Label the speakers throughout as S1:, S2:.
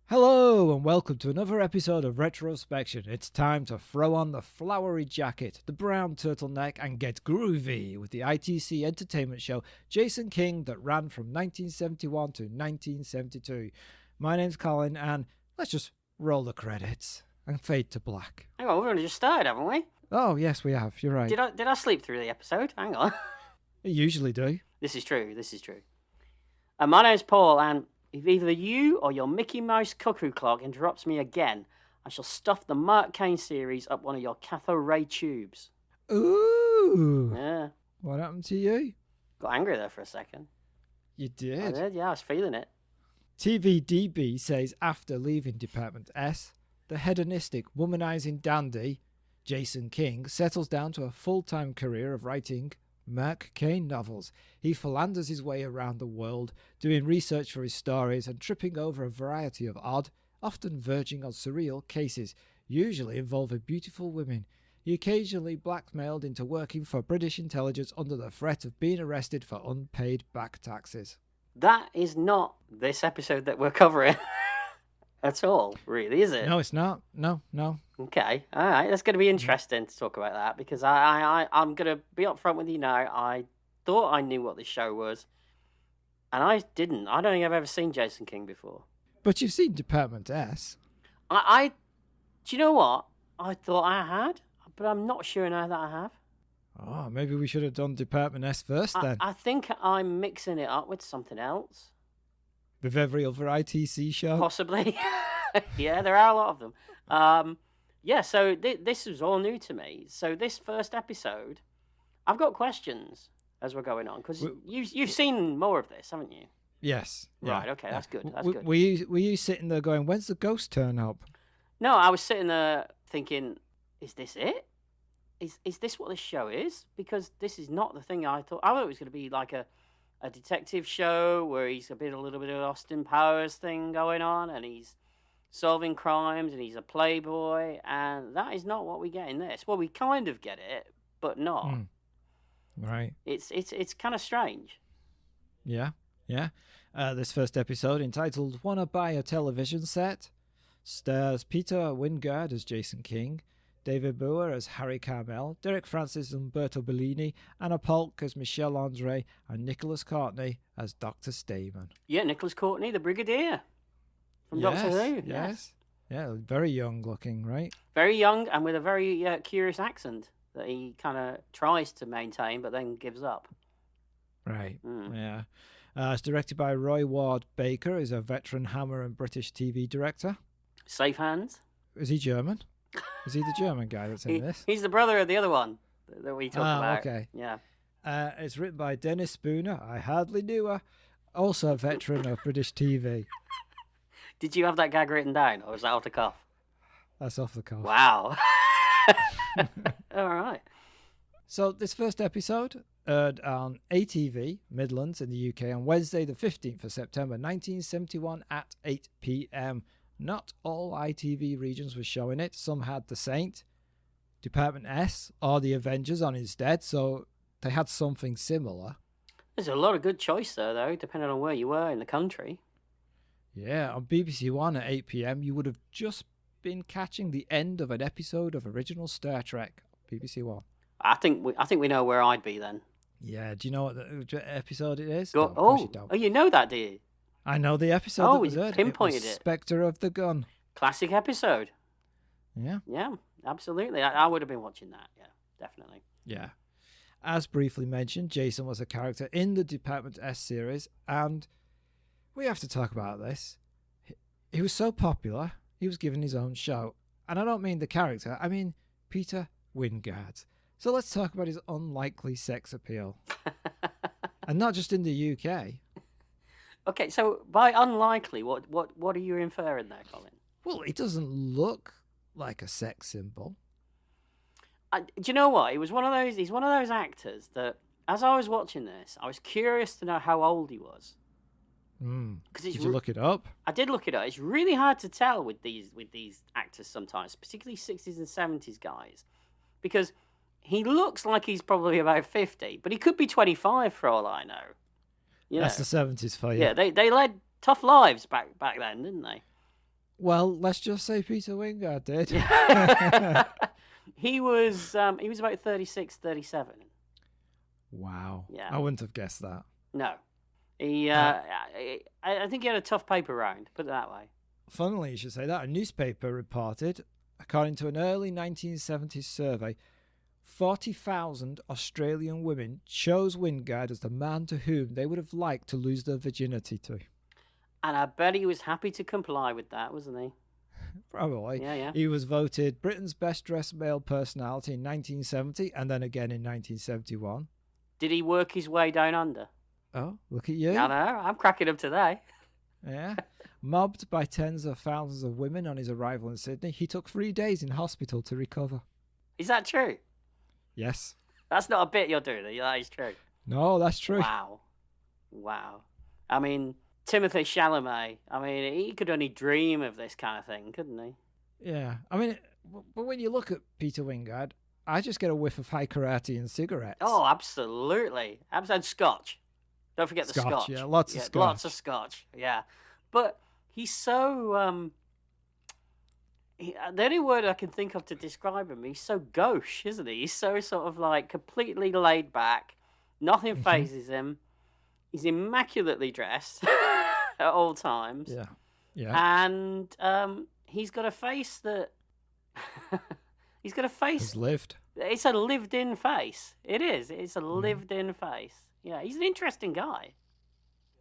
S1: Hello and welcome to another episode of Retrospection. It's time to throw on the flowery jacket, the brown turtleneck and get groovy with the ITC entertainment show Jason King that ran from 1971 to 1972. My name's Colin and let's just roll the credits and fade to black.
S2: Hang on, we've only just started, haven't we?
S1: Oh yes, we have, you're right.
S2: Did I sleep through the episode? Hang on.
S1: You usually do.
S2: This is true. My name's Paul, and if either you or your Mickey Mouse cuckoo clock interrupts me again, I shall stuff the Mark Caine series up one of your cathode ray tubes.
S1: Ooh.
S2: Yeah.
S1: What happened to you?
S2: Got angry there for a second.
S1: You did?
S2: I did, yeah, I was feeling it.
S1: TVDB says after leaving Department S, the hedonistic, womanizing dandy, Jason King, settles down to a full-time career of writing Mark Caine novels. He philanders his way around the world, doing research for his stories and tripping over a variety of odd, often verging on surreal cases, usually involving beautiful women. He occasionally blackmailed into working for British intelligence under the threat of being arrested for unpaid back taxes.
S2: That is not this episode that we're covering at all, really, is it?
S1: No, it's not. No.
S2: Okay, all right. That's going to be interesting to talk about that because I'm going to be upfront with you now. I thought I knew what this show was, and I didn't. I don't think I've ever seen Jason King before.
S1: But you've seen Department S.
S2: Do you know what? I thought I had, but I'm not sure now that I have.
S1: Oh, maybe we should have done Department S first then.
S2: I think I'm mixing it up with something else.
S1: With every other ITC show?
S2: Possibly. Yeah, there are a lot of them. Yeah, so this was all new to me. So this first episode, I've got questions as we're going on because you've seen more of this, haven't you?
S1: Yes.
S2: Right.
S1: Yeah,
S2: Okay.
S1: yeah.
S2: That's good. That's good.
S1: Were you sitting there going, when's the ghost turn up?
S2: No, I was sitting there thinking, is this it? Is this what this show is? Because this is not the thing I thought. I thought it was going to be like a detective show where he's a little bit of Austin Powers thing going on, and he's solving crimes, and he's a playboy, and that is not what we get in this. Well, we kind of get it, but not.
S1: Right.
S2: It's kind of strange.
S1: Yeah. This first episode, entitled "Wanna Buy a Television Set," stars Peter Wingard as Jason King, David Boer as Harry Carmel, Derek Francis as Umberto Bellini, Anna Polk as Michelle Andre, and Nicholas Courtney as Dr. Stamen.
S2: Yeah, Nicholas Courtney, the Brigadier from Doctor Who.
S1: Yes. Yeah, very young looking, right?
S2: Very young and with a very curious accent that he kind of tries to maintain but then gives up.
S1: Right, yeah. It's directed by Roy Ward Baker, who's a veteran Hammer and British TV director.
S2: Safe hands.
S1: Is he German? Is he the German guy that's in this?
S2: He's the brother of the other one that we talked about.
S1: Okay.
S2: Yeah.
S1: It's written by Dennis Spooner. I hardly knew her. Also a veteran of British TV.
S2: Did you have that gag written down, or was that off the cuff?
S1: That's off the cuff.
S2: Wow. All right.
S1: So this first episode aired on ATV Midlands in the UK on Wednesday the 15th of September 1971 at 8 p.m. Not all ITV regions were showing it. Some had The Saint, Department S, or The Avengers on instead, so they had something similar.
S2: There's a lot of good choice there, though, depending on where you were in the country.
S1: Yeah, on BBC One at 8 p.m, you would have just been catching the end of an episode of original Star Trek. BBC One.
S2: I think we know where I'd be then.
S1: Yeah, do you know what episode it is?
S2: No, you know that, do you?
S1: I know the episode that was aired.
S2: Pinpointed it.
S1: Spectre of the Gun.
S2: Classic episode.
S1: Yeah.
S2: Yeah, absolutely. I would have been watching that. Yeah, definitely.
S1: Yeah. As briefly mentioned, Jason was a character in the Department S series, and we have to talk about this. He was so popular, he was given his own show. And I don't mean the character, I mean Peter Wingard. So let's talk about his unlikely sex appeal. And not just in the UK.
S2: Okay, so by unlikely, what are you inferring there, Colin?
S1: Well, he doesn't look like a sex symbol.
S2: Do you know what? He's one of those actors that, as I was watching this, I was curious to know how old he was.
S1: Did you look it up?
S2: I did look it up. It's really hard to tell with these actors sometimes, particularly 60s and 70s guys, because he looks like he's probably about 50, but he could be 25 for all I know. You
S1: That's
S2: know.
S1: the 70s for you.
S2: Yeah, they led tough lives back then, didn't they?
S1: Well, let's just say Peter Wingard did.
S2: He was about 36, 37.
S1: Wow.
S2: Yeah.
S1: I wouldn't have guessed that.
S2: No. He I think he had a tough paper round, put it that way.
S1: Funnily, you should say that. A newspaper reported, according to an early 1970s survey, 40,000 Australian women chose Wingard as the man to whom they would have liked to lose their virginity to.
S2: And I bet he was happy to comply with that, wasn't he?
S1: Probably.
S2: Yeah.
S1: He was voted Britain's best dressed male personality in 1970 and then again in 1971.
S2: Did he work his way down under?
S1: Oh, look at you.
S2: I know, I'm cracking up today.
S1: Yeah. Mobbed by tens of thousands of women on his arrival in Sydney, he took 3 days in hospital to recover.
S2: Is that true?
S1: Yes.
S2: That's not a bit you're doing. That is true.
S1: No, that's true.
S2: Wow. I mean, Timothée Chalamet, he could only dream of this kind of thing, couldn't he?
S1: Yeah. I mean, but when you look at Peter Wingard, I just get a whiff of high karate and cigarettes.
S2: Oh, absolutely. And Scotch. Don't forget the Scotch.
S1: Yeah, lots of Scotch.
S2: Lots of Scotch, yeah. But he's so... the only word I can think of to describe him, he's so gauche, isn't he? He's so sort of like completely laid back. Nothing phases him. He's immaculately dressed at all times.
S1: Yeah.
S2: And he's got a face that... he's got a face...
S1: He's lived.
S2: It's a lived-in face. It is. It's a lived-in face. Yeah, he's an interesting guy.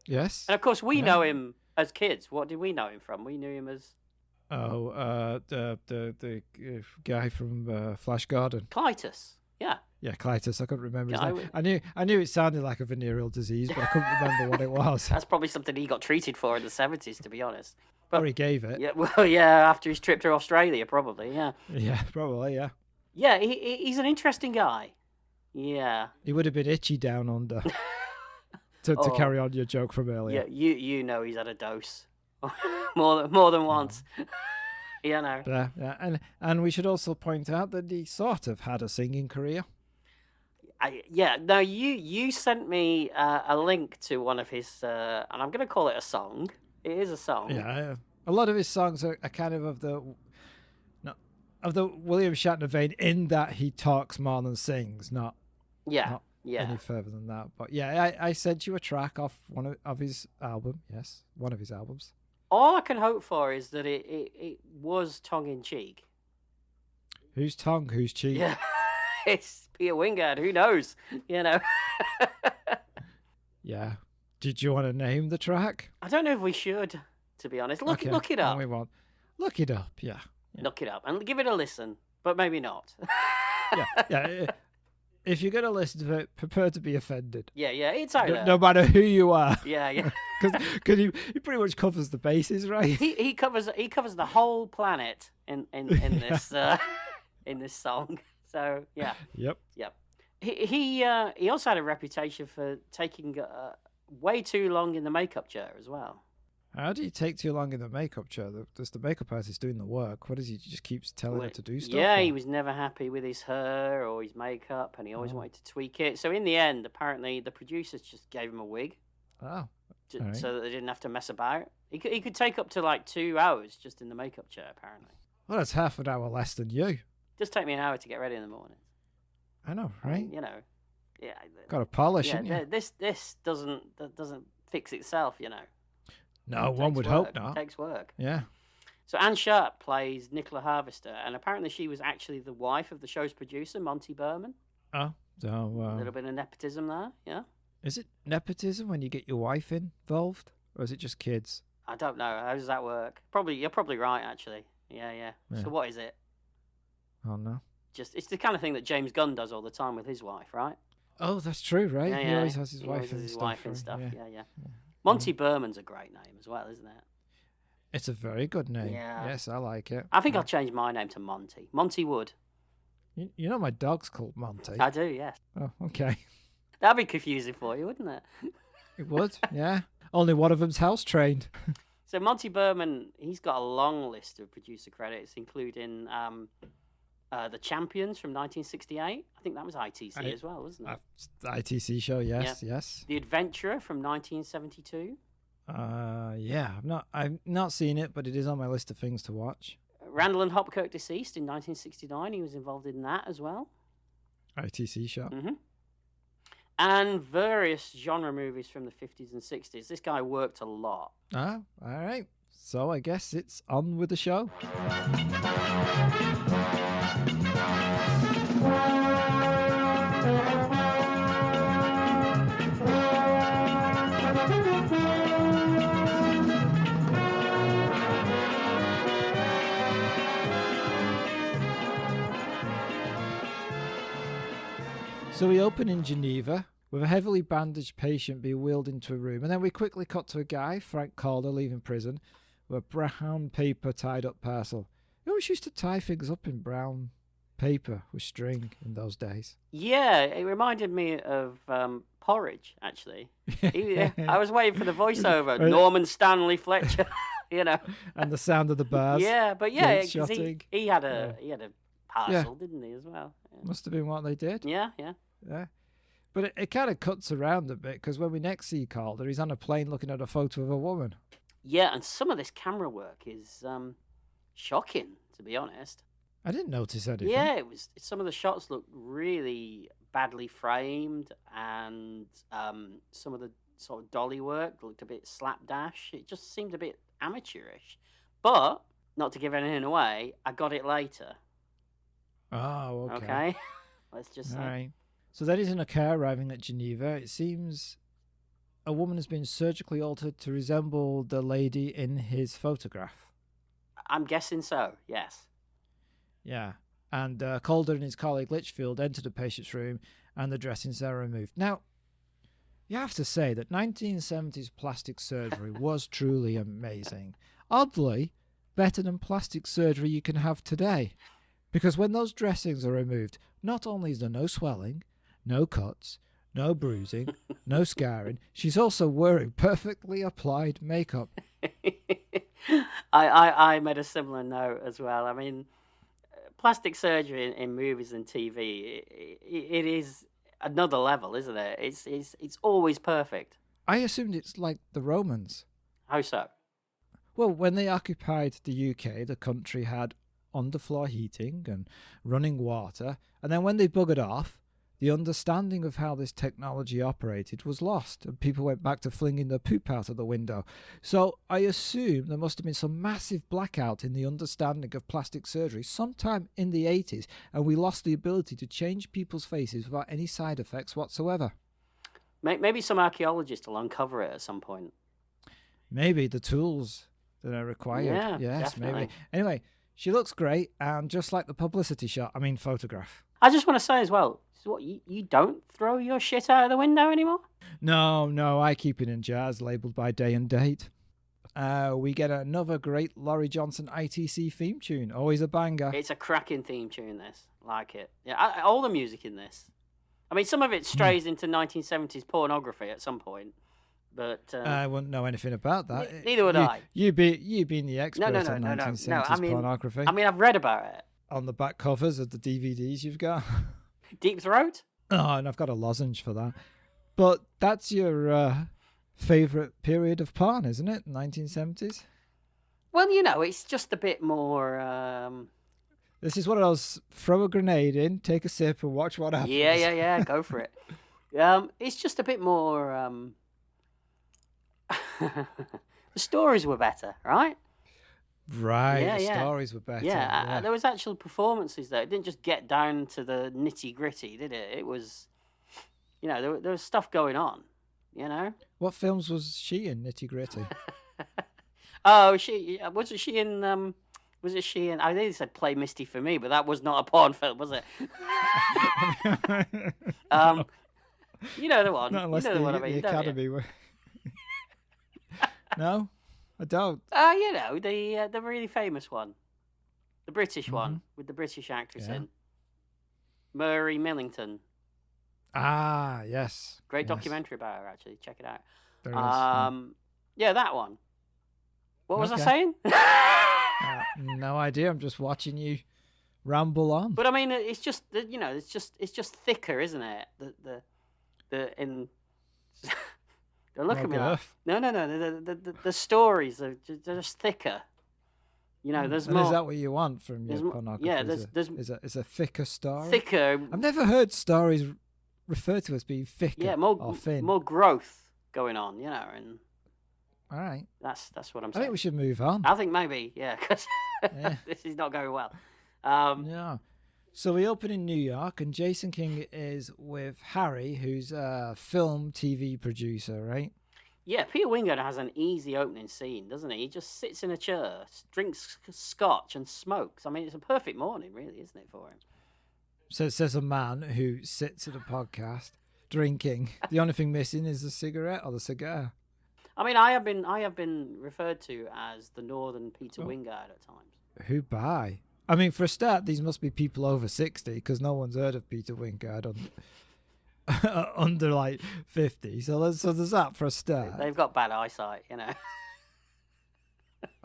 S1: Yes.
S2: And of course, we know him as kids. What did we know him from? We knew him as...
S1: the guy from Flash Gordon.
S2: Clytus. Yeah.
S1: Yeah, Clytus. I couldn't remember his name. I knew it sounded like a venereal disease, but I couldn't remember what it was.
S2: That's probably something he got treated for in the 70s, to be honest. But,
S1: or he gave it.
S2: Yeah, well, yeah, after his trip to Australia, probably, yeah.
S1: Yeah, probably, yeah.
S2: Yeah, he's an interesting guy. Yeah.
S1: He would have been itchy down under. to carry on your joke from earlier.
S2: Yeah, you know he's had a dose. more than once. You know.
S1: Yeah, and we should also point out that he sort of had a singing career.
S2: No, you sent me a link to one of his, and I'm going to call it a song. It is a song.
S1: Yeah, a lot of his songs are kind of the William Shatner vein, in that he talks more than sings, not any further than that. But yeah, I sent you a track off one of his album. Yes, one of his albums.
S2: All I can hope for is that it was tongue in cheek.
S1: Whose tongue? Whose cheek?
S2: Yeah, it's Peter Wingard. Who knows? You know.
S1: Yeah. Did you want to name the track?
S2: I don't know if we should, to be honest. Look it up.
S1: We won't. Look it up. Yeah.
S2: Look it up and give it a listen, but maybe not.
S1: Yeah. If you're going to listen to it, prepare to be offended.
S2: Yeah, it's out there.
S1: No matter who you are.
S2: Yeah.
S1: Because he pretty much covers the bases, right?
S2: He covers the whole planet in this in this song. So yeah.
S1: Yep.
S2: He also had a reputation for taking way too long in the makeup chair as well.
S1: How do you take too long in the makeup chair? Does the makeup artist doing the work? What is he just keeps telling her to do stuff?
S2: Yeah,
S1: or?
S2: he was never happy with his hair or his makeup, and he always wanted to tweak it. So in the end, apparently, the producers just gave him a wig.
S1: Oh.
S2: So that they didn't have to mess about. He could take up to like 2 hours just in the makeup chair, apparently.
S1: Well, that's half an hour less than you.
S2: Just take me an hour to get ready in the morning.
S1: I know, right?
S2: You know, yeah.
S1: Got to polish,
S2: yeah. This doesn't fix itself, you know.
S1: No, one would hope not.
S2: It takes work.
S1: Yeah.
S2: So Anne Sharp plays Nicola Harvester, and apparently she was actually the wife of the show's producer, Monty Berman.
S1: Oh, so
S2: a little bit of nepotism there, yeah.
S1: Is it nepotism when you get your wife involved, or is it just kids?
S2: I don't know. How does that work? You're probably right, actually. Yeah. So what is it?
S1: Oh no.
S2: It's the kind of thing that James Gunn does all the time with his wife, right?
S1: Oh, that's true, right?
S2: Yeah,
S1: he always has his wife and stuff.
S2: Yeah. Monty Berman's a great name as well, isn't it?
S1: It's a very good name.
S2: Yeah.
S1: Yes, I like it.
S2: I think I'll change my name to Monty. Monty Wood.
S1: You know my dog's called Monty.
S2: I do, yes.
S1: Oh, okay.
S2: That'd be confusing for you, wouldn't it?
S1: It would, yeah. Only one of them's house trained.
S2: So Monty Berman, he's got a long list of producer credits, including The Champions from 1968. I think that was ITC as well, wasn't it?
S1: The ITC show, yes.
S2: The Adventurer from 1972.
S1: Yeah, I've not seen it, but it is on my list of things to watch.
S2: Randall and Hopkirk Deceased in 1969. He was involved in that as well.
S1: ITC show.
S2: Mm-hmm. And various genre movies from the 50s and 60s. This guy worked a lot.
S1: Ah, all right. So I guess it's on with the show. So we open in Geneva with a heavily bandaged patient being wheeled into a room, and then we quickly cut to a guy, Frank Calder, leaving prison with a brown paper tied up parcel. We always used to tie things up in brown paper with string in those days.
S2: Yeah, it reminded me of Porridge, actually. I was waiting for the voiceover, Norman Stanley Fletcher, you know.
S1: And the sound of the bars.
S2: Yeah, but yeah, he had a parcel, didn't he, as well? Yeah.
S1: Must have been what they did.
S2: Yeah.
S1: But it kind of cuts around a bit, because when we next see Calder, he's on a plane looking at a photo of a woman.
S2: Yeah, and some of this camera work is shocking, to be honest.
S1: I didn't notice anything.
S2: Yeah, some of the shots looked really badly framed, and some of the sort of dolly work looked a bit slapdash. It just seemed a bit amateurish. But, not to give anything away, I got it later.
S1: Oh,
S2: Okay? Let's just say.
S1: All right. So that is in a car arriving at Geneva. It seems a woman has been surgically altered to resemble the lady in his photograph.
S2: I'm guessing so, yes.
S1: Yeah. And Calder and his colleague Litchfield enter the patient's room, and the dressings are removed. Now, you have to say that 1970s plastic surgery was truly amazing. Oddly, better than plastic surgery you can have today. Because when those dressings are removed, not only is there no swelling, no cuts, no bruising, no scarring, she's also wearing perfectly applied makeup.
S2: I made a similar note as well. I mean, plastic surgery in movies and TV, it is another level, isn't it? It's always perfect.
S1: I assumed it's like the Romans.
S2: How so?
S1: Well, when they occupied the UK, the country had underfloor heating and running water, and then when they buggered off, the understanding of how this technology operated was lost, and people went back to flinging their poop out of the window. So I assume there must have been some massive blackout in the understanding of plastic surgery sometime in the 80s, and we lost the ability to change people's faces without any side effects whatsoever.
S2: Maybe some archaeologist will uncover it at some point.
S1: Maybe the tools that are required.
S2: Yeah,
S1: yes,
S2: definitely.
S1: Maybe. Anyway, she looks great, and just like the publicity photograph.
S2: I just want to say as well, so what, you don't throw your shit out of the window anymore?
S1: No, I keep it in jars labelled by day and date. We get another great Laurie Johnson ITC theme tune, always a banger.
S2: It's a cracking theme tune, this. Like it. Yeah, all the music in this. I mean, some of it strays into 1970s pornography at some point. But
S1: I wouldn't know anything about that.
S2: Neither would I.
S1: You being the expert on 1970s pornography.
S2: I mean, I've read about it.
S1: On the back covers of the DVDs you've got.
S2: Deep Throat?
S1: Oh, and I've got a lozenge for that. But that's your favourite period of porn, isn't it? 1970s?
S2: Well, it's just a bit more...
S1: This is one of those throw a grenade in, take a sip and watch what happens.
S2: Yeah, go for it. It's just a bit more... The stories were better, right?
S1: Right, the stories were better.
S2: Yeah, there was actual performances there. It didn't just get down to the nitty-gritty, did it? It was, there was stuff going on,
S1: What films was she in, nitty-gritty?
S2: Oh, wasn't she in, I think they said Play Misty for Me, but that was not a porn film, was it? You know the one.
S1: Not unless
S2: the one I mean,
S1: the Academy were... No? I don't.
S2: The really famous one. The British one, with the British actress in. Murray Millington.
S1: Ah, yes.
S2: Great documentary about her, actually. Check it out.
S1: There is.
S2: Yeah, that one. What was I saying?
S1: No idea. I'm just watching you ramble on.
S2: But I mean, it's just it's just thicker, isn't it? Don't look at me. Like, no. The stories are just thicker. There's more.
S1: Is that what you want from your pornography?
S2: Yeah, there's
S1: a thicker story.
S2: Thicker.
S1: I've never heard stories referred to as being thicker.
S2: Yeah,
S1: or thin.
S2: more growth going on. And
S1: all right,
S2: that's what I'm saying.
S1: I think we should move on.
S2: I think maybe, because this is not going well.
S1: Yeah. So we open in New York, and Jason King is with Harry, who's a film TV producer, right?
S2: Yeah, Peter Wingard has an easy opening scene, doesn't he? He just sits in a chair, drinks scotch, and smokes. I mean, it's a perfect morning, really, isn't it, for him?
S1: So it says a man who sits at a podcast drinking. The only thing missing is the cigarette or the cigar.
S2: I mean, I have been referred to as the Northern Peter Wingard at times.
S1: Who by? I mean, for a start, these must be people over 60 because no one's heard of Peter Wingard under like 50. So there's that for a start.
S2: They've got bad eyesight,
S1: I'm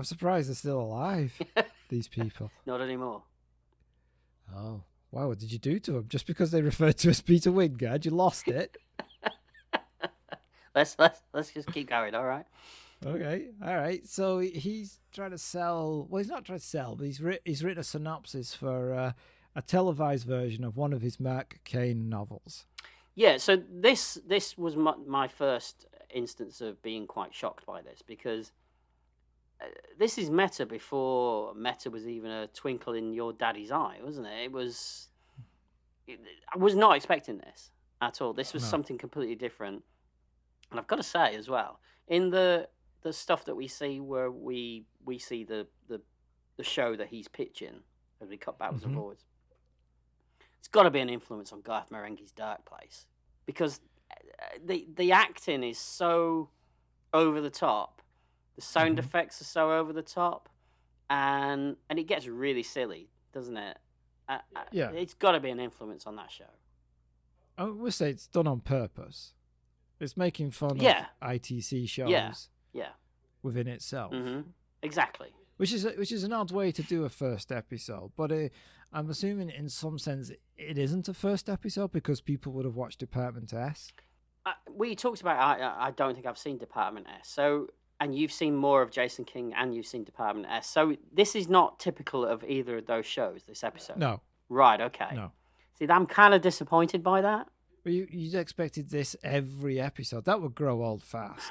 S1: surprised they're still alive, these people.
S2: Not anymore.
S1: Oh, wow. What did you do to them? Just because they referred to as Peter Wingard, you lost it?
S2: Let's just keep going, all right?
S1: Okay, all right. So he's trying to sell. Well, he's not trying to sell, but he's written a synopsis for a televised version of one of his Mark Cain novels.
S2: Yeah. So this was my first instance of being quite shocked by this, because this is meta before meta was even a twinkle in your daddy's eye, wasn't it? I was not expecting this at all. This was something completely different, and I've got to say as well, in the stuff that we see where we see the show that he's pitching as we cut backwards and forwards, it's got to be an influence on Garth Marenghi's Dark Place, because the acting is so over the top, the sound effects are so over the top, and it gets really silly, doesn't it?
S1: Yeah,
S2: it's got to be an influence on that show.
S1: I would say it's done on purpose. It's making fun of ITC shows.
S2: Yeah.
S1: Within itself.
S2: Exactly.
S1: Which is an odd way to do a first episode, but I'm assuming in some sense it isn't a first episode because people would have watched Department S.
S2: We talked about. I don't think I've seen Department S. So, and you've seen more of Jason King, and you've seen Department S. So this is not typical of either of those shows. This episode.
S1: No.
S2: Right. Okay.
S1: No.
S2: See, I'm kind of disappointed by that.
S1: Well, you expected this every episode. That would grow old fast.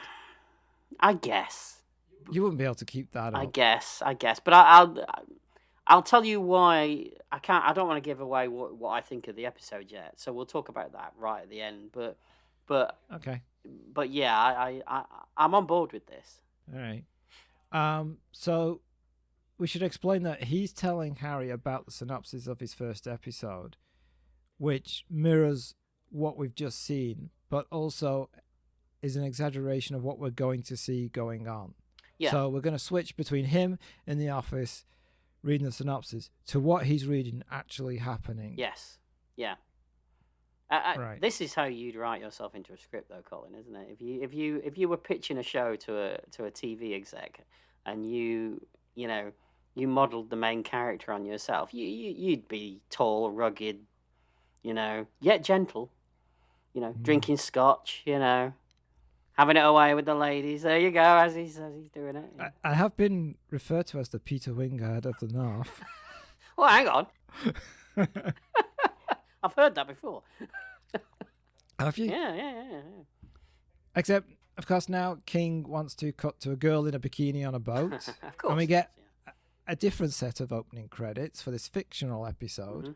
S2: I guess.
S1: You wouldn't be able to keep that up.
S2: I guess. But I'll tell you why I can't. I don't want to give away what I think of the episode yet. So we'll talk about that right at the end. But
S1: okay.
S2: But yeah, I'm on board with this.
S1: All right. So we should explain that he's telling Harry about the synopsis of his first episode, which mirrors what we've just seen, but also is an exaggeration of what we're going to see going on. Yeah. So we're going to switch between him in the office reading the synopsis to what he's reading actually happening.
S2: Yes. Yeah.
S1: Right.
S2: This is how you'd write yourself into a script, though, Colin, isn't it? If you were pitching a show to a TV exec, and you modelled the main character on yourself, you'd be tall, rugged, yet gentle, drinking scotch, having it away with the ladies. There you go, as he's doing it. Yeah.
S1: I have been referred to as the Peter Wingard of the North.
S2: Well, hang on. I've heard that before.
S1: Have you?
S2: Yeah.
S1: Except, of course, now King wants to cut to a girl in a bikini on a boat.
S2: Of course.
S1: And we get a different set of opening credits for this fictional episode.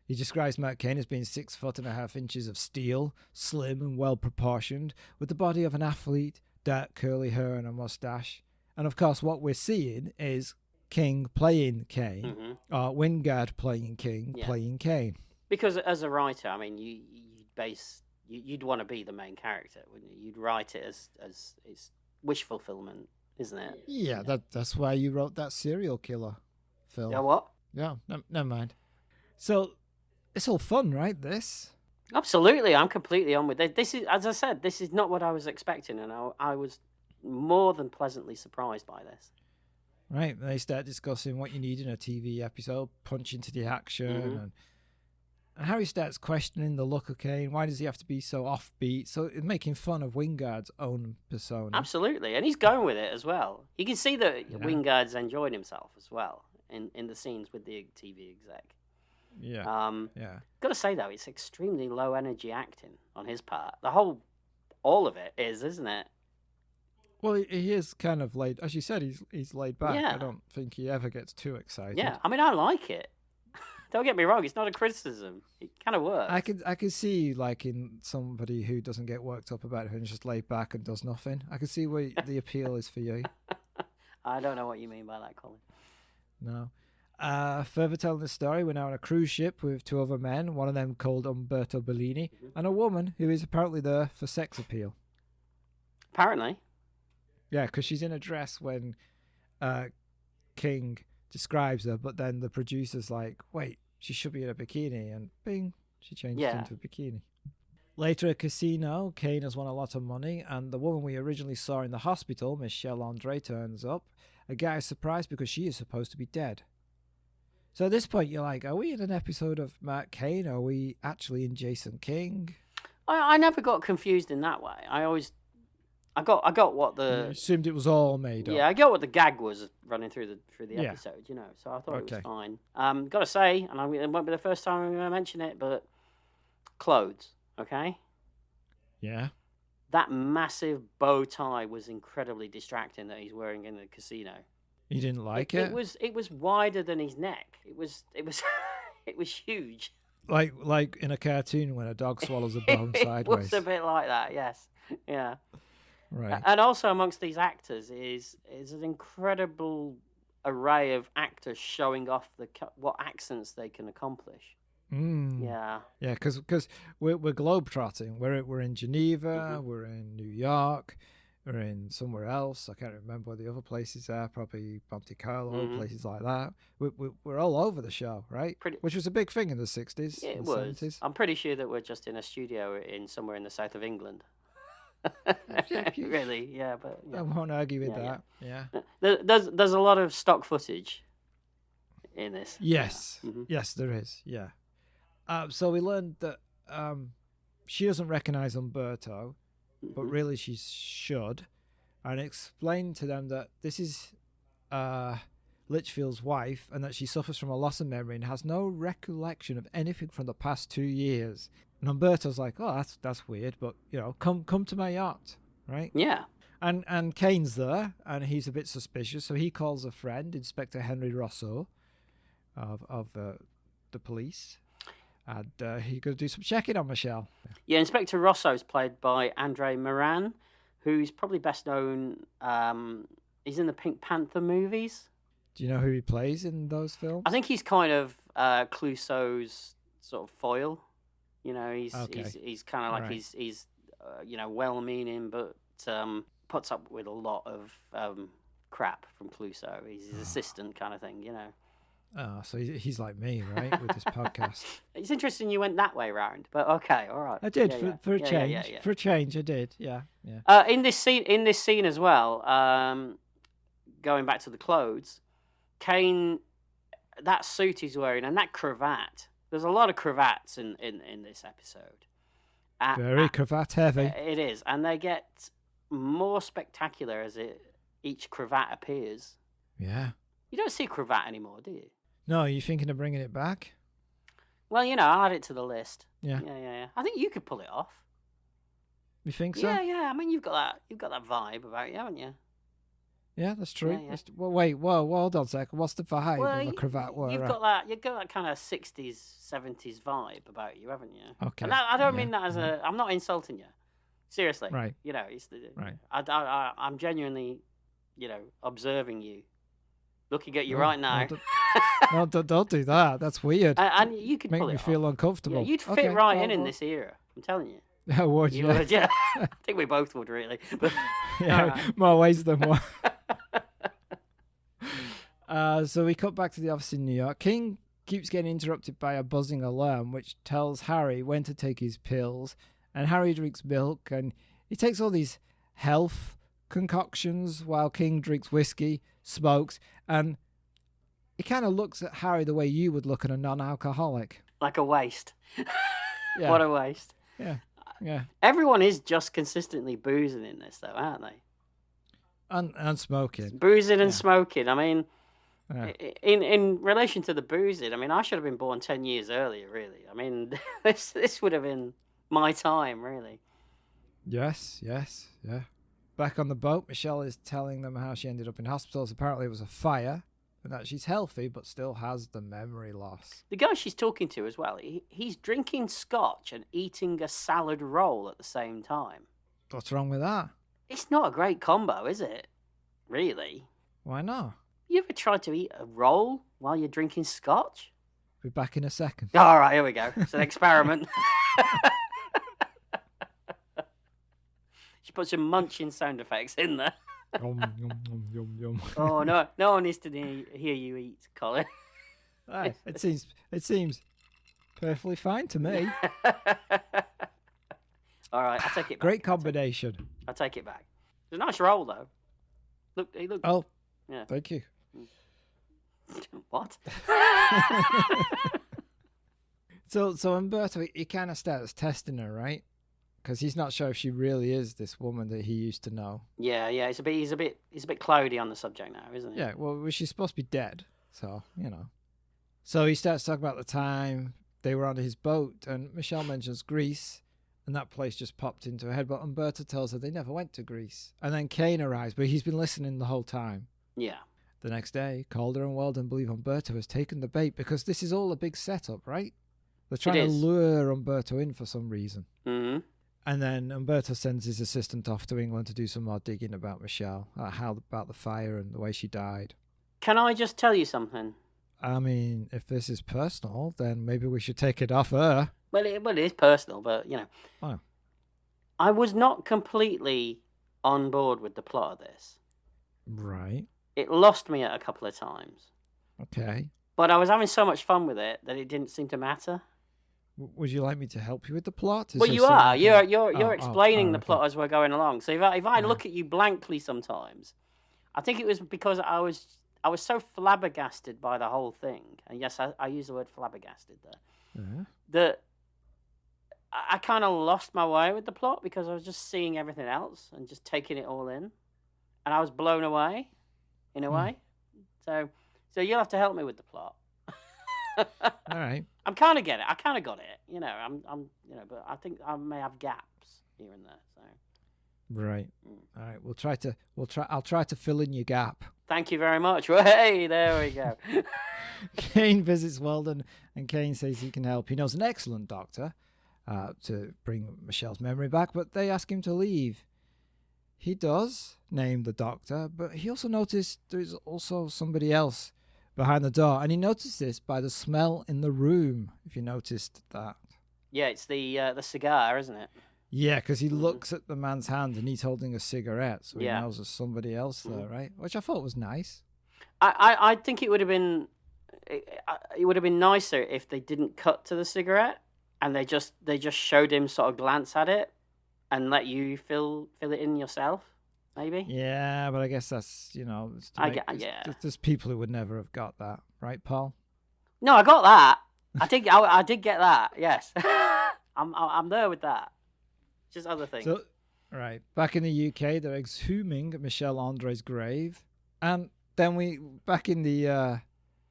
S1: He describes Mark Cain as being 6'1.5" of steel, slim and well proportioned, with the body of an athlete, dark curly hair and a mustache. And of course, what we're seeing is King playing Cain, or Wingard playing King, playing Cain.
S2: Because as a writer, I mean, you'd want to be the main character, wouldn't you? You'd write it as it's wish fulfillment, isn't it?
S1: Yeah, that's why you wrote that serial killer film.
S2: Yeah, what?
S1: Yeah, never mind. So it's all fun, right? This.
S2: Absolutely, I'm completely on with it. This is, as I said, this is not what I was expecting, and I was more than pleasantly surprised by this.
S1: Right, and they start discussing what you need in a TV episode, punch into the action, and Harry starts questioning the look of Kane. Why does he have to be so offbeat? So it's making fun of Wingard's own persona.
S2: Absolutely, and he's going with it as well. You can see that Wingard's enjoying himself as well in the scenes with the TV exec.
S1: Yeah.
S2: Got to say though, it's extremely low energy acting on his part. All of it is, isn't it?
S1: Well, he is kind of laid, as you said. He's laid back.
S2: Yeah.
S1: I don't think he ever gets too excited.
S2: Yeah, I mean, I like it. Don't get me wrong; it's not a criticism. It kind of works.
S1: I could see like in somebody who doesn't get worked up about it and just laid back and does nothing. I could see where the appeal is for you.
S2: I don't know what you mean by that, Colin.
S1: No. Further telling the story, we're now on a cruise ship with two other men, one of them called Umberto Bellini, and a woman who is apparently there for sex appeal.
S2: Apparently.
S1: Yeah, because she's in a dress when King describes her, but then the producer's like, wait, she should be in a bikini, and bing, she changes into a bikini. Later at a casino, Kane has won a lot of money, and the woman we originally saw in the hospital, Michelle Andre, turns up. A guy is surprised because she is supposed to be dead. So at this point, you're like, are we in an episode of Mark Kane? Or are we actually in Jason King?
S2: I never got confused in that way. I got what the...
S1: You assumed it was all made up.
S2: Yeah, I got what the gag was running through the episode, you know, so I thought it was fine. Got to say, and it won't be the first time I'm going to mention it, but clothes, okay?
S1: Yeah.
S2: That massive bow tie was incredibly distracting that he's wearing in the casino.
S1: You didn't like it?
S2: It was wider than his neck. It was it was huge.
S1: Like in a cartoon when a dog swallows a bone sideways.
S2: It was a bit like that, yes. Yeah.
S1: Right.
S2: And also amongst these actors is an incredible array of actors showing off what accents they can accomplish. Yeah.
S1: Yeah, because we're globetrotting. We're in Geneva, we're in New York, we're in somewhere else. I can't remember where the other places are. Probably Monte Carlo, places like that. We're all over the show, right? Which was a big thing in the 60s.
S2: It
S1: and
S2: was.
S1: 70s.
S2: I'm pretty sure that we're just in a studio in somewhere in the south of England. Really, yeah, but yeah.
S1: I won't argue with that. Yeah.
S2: There's a lot of stock footage in this.
S1: Yes, yes, there is. Yeah. So we learned that she doesn't recognize Umberto, but really she should, and explained to them that this is Litchfield's wife, and that she suffers from a loss of memory and has no recollection of anything from the past 2 years. And Umberto's like, oh, that's weird, but come to my yacht, right?
S2: Yeah.
S1: And Kane's there, and he's a bit suspicious, so he calls a friend, Inspector Henry Rousseau, of the police, and he's going to do some checking on Michelle.
S2: Yeah, Inspector Rousseau is played by Andre Moran, who's probably best known. He's in the Pink Panther movies. Do
S1: you know who he plays in those films?
S2: I think he's kind of Clouseau's sort of foil. You know, he's kind of like he's well-meaning, but puts up with a lot of crap from Clouseau. He's his assistant kind of thing, you know.
S1: Oh, so he's like me, right, with this podcast.
S2: It's interesting you went that way round, but okay, all right.
S1: I did for a change. For a change, I did. Yeah.
S2: In this scene as well, going back to the clothes, Kane, that suit he's wearing and that cravat. There's a lot of cravats in this episode.
S1: Very cravat heavy.
S2: It is, and they get more spectacular as each cravat appears.
S1: Yeah.
S2: You don't see cravat anymore, do you?
S1: No, are you thinking of bringing it back?
S2: Well, I'll add it to the list.
S1: Yeah.
S2: Yeah. I think you could pull it off.
S1: You think so?
S2: Yeah. I mean, you've got that vibe about you, haven't you?
S1: Yeah, that's true.
S2: Yeah.
S1: Well, wait, hold on a second. What's the vibe of a cravat wearer?
S2: You've got that kind of 60s, 70s vibe about you, haven't you?
S1: Okay.
S2: And I don't mean that as I'm not insulting you. Seriously.
S1: Right.
S2: Right. I'm genuinely, observing you. Looking at you right now.
S1: No, don't do that. That's weird.
S2: And you could
S1: make
S2: pull
S1: me
S2: it
S1: feel
S2: off.
S1: uncomfortable.
S2: Yeah, you'd fit right in this era. I'm telling you.
S1: Yeah, would you?
S2: Would, yeah. I think we both would, really. But,
S1: more ways than one. So we cut back to the office in New York. King keeps getting interrupted by a buzzing alarm, which tells Harry when to take his pills. And Harry drinks milk, and he takes all these health concoctions while King drinks whiskey, smokes, and he kind of looks at Harry the way you would look at a non-alcoholic.
S2: Like a waste.
S1: Yeah.
S2: What a waste.
S1: Yeah. Yeah.
S2: Everyone is just consistently boozing in this, though, aren't they?
S1: And smoking.
S2: Boozing and smoking. I mean,
S1: Yeah.
S2: in relation to the boozing, I mean, I should have been born 10 years earlier, really. I mean, this would have been my time, really.
S1: Yes, yeah. Back on the boat, Michelle is telling them how she ended up in hospitals. Apparently it was a fire, and that she's healthy but still has the memory loss.
S2: The guy she's talking to as well, he's drinking scotch and eating a salad roll at the same time.
S1: What's wrong with that?
S2: It's not a great combo, is it? Really?
S1: Why not?
S2: You ever tried to eat a roll while you're drinking scotch?
S1: Be back in a second.
S2: All right, here we go. It's an experiment. She put some munching sound effects in there.
S1: Yum, yum, yum, yum, yum.
S2: Oh, no one needs to hear you eat, Colin.
S1: Right, it seems perfectly fine to me.
S2: All right, I'll take it back.
S1: Great combination.
S2: I'll take it back. It's a nice roll, though. Look.
S1: Oh,
S2: yeah.
S1: Thank you.
S2: What?
S1: So Umberto, he kind of starts testing her, right? Because he's not sure if she really is this woman that he used to know.
S2: Yeah. He's a bit cloudy on the subject now, isn't he?
S1: Yeah. Well, she's supposed to be dead, so So he starts talking about the time they were on his boat, and Michelle mentions Greece, and that place just popped into her head. But Umberto tells her they never went to Greece. And then Kane arrives, but he's been listening the whole time.
S2: Yeah.
S1: The next day, Calder and Weldon believe Umberto has taken the bait because this is all a big setup, right? They're trying to lure Umberto in for some reason.
S2: Mm-hmm.
S1: And then Umberto sends his assistant off to England to do some more digging about Michelle, about the fire and the way she died.
S2: Can I just tell you something?
S1: I mean, if this is personal, then maybe we should take it off her.
S2: Well, it is personal, but,
S1: Oh.
S2: I was not completely on board with the plot of this.
S1: Right.
S2: It lost me at a couple of times.
S1: Okay.
S2: But I was having so much fun with it that it didn't seem to matter.
S1: Would you like me to help you with the plot?
S2: Well, you are. You're explaining the plot
S1: okay.
S2: as we're going along. So if I look at you blankly sometimes, I think it was because I was so flabbergasted by the whole thing. And yes, I use the word flabbergasted there.
S1: Yeah.
S2: That I kind of lost my way with the plot because I was just seeing everything else and just taking it all in, and I was blown away, in a way. So you'll have to help me with the plot.
S1: All right.
S2: I kind of get it. I kind of got it. But I think I may have gaps here and there. So.
S1: Right. All right. I'll try to fill in your gap.
S2: Thank you very much. Well, hey, there we go.
S1: Kane visits Weldon, and Kane says he can help. He knows an excellent doctor to bring Michelle's memory back, but they ask him to leave. He does name the doctor, but he also noticed there's also somebody else behind the door, and he noticed this by the smell in the room, if you noticed that.
S2: Yeah, it's the cigar, isn't it?
S1: Yeah, because he looks at the man's hand and he's holding a cigarette, so he
S2: Yeah.
S1: knows there's somebody else there, right? Which I thought was nice.
S2: I think it would have been nicer if they didn't cut to the cigarette and they just showed him sort of glance at it and let you fill it in yourself, maybe.
S1: Yeah, but I guess that's there's people who would never have got that, right, Paul?
S2: No, I got that. I did get that. Yes, I'm there with that. Just other things.
S1: So, right, back in the UK, they're exhuming Michel André's grave, and then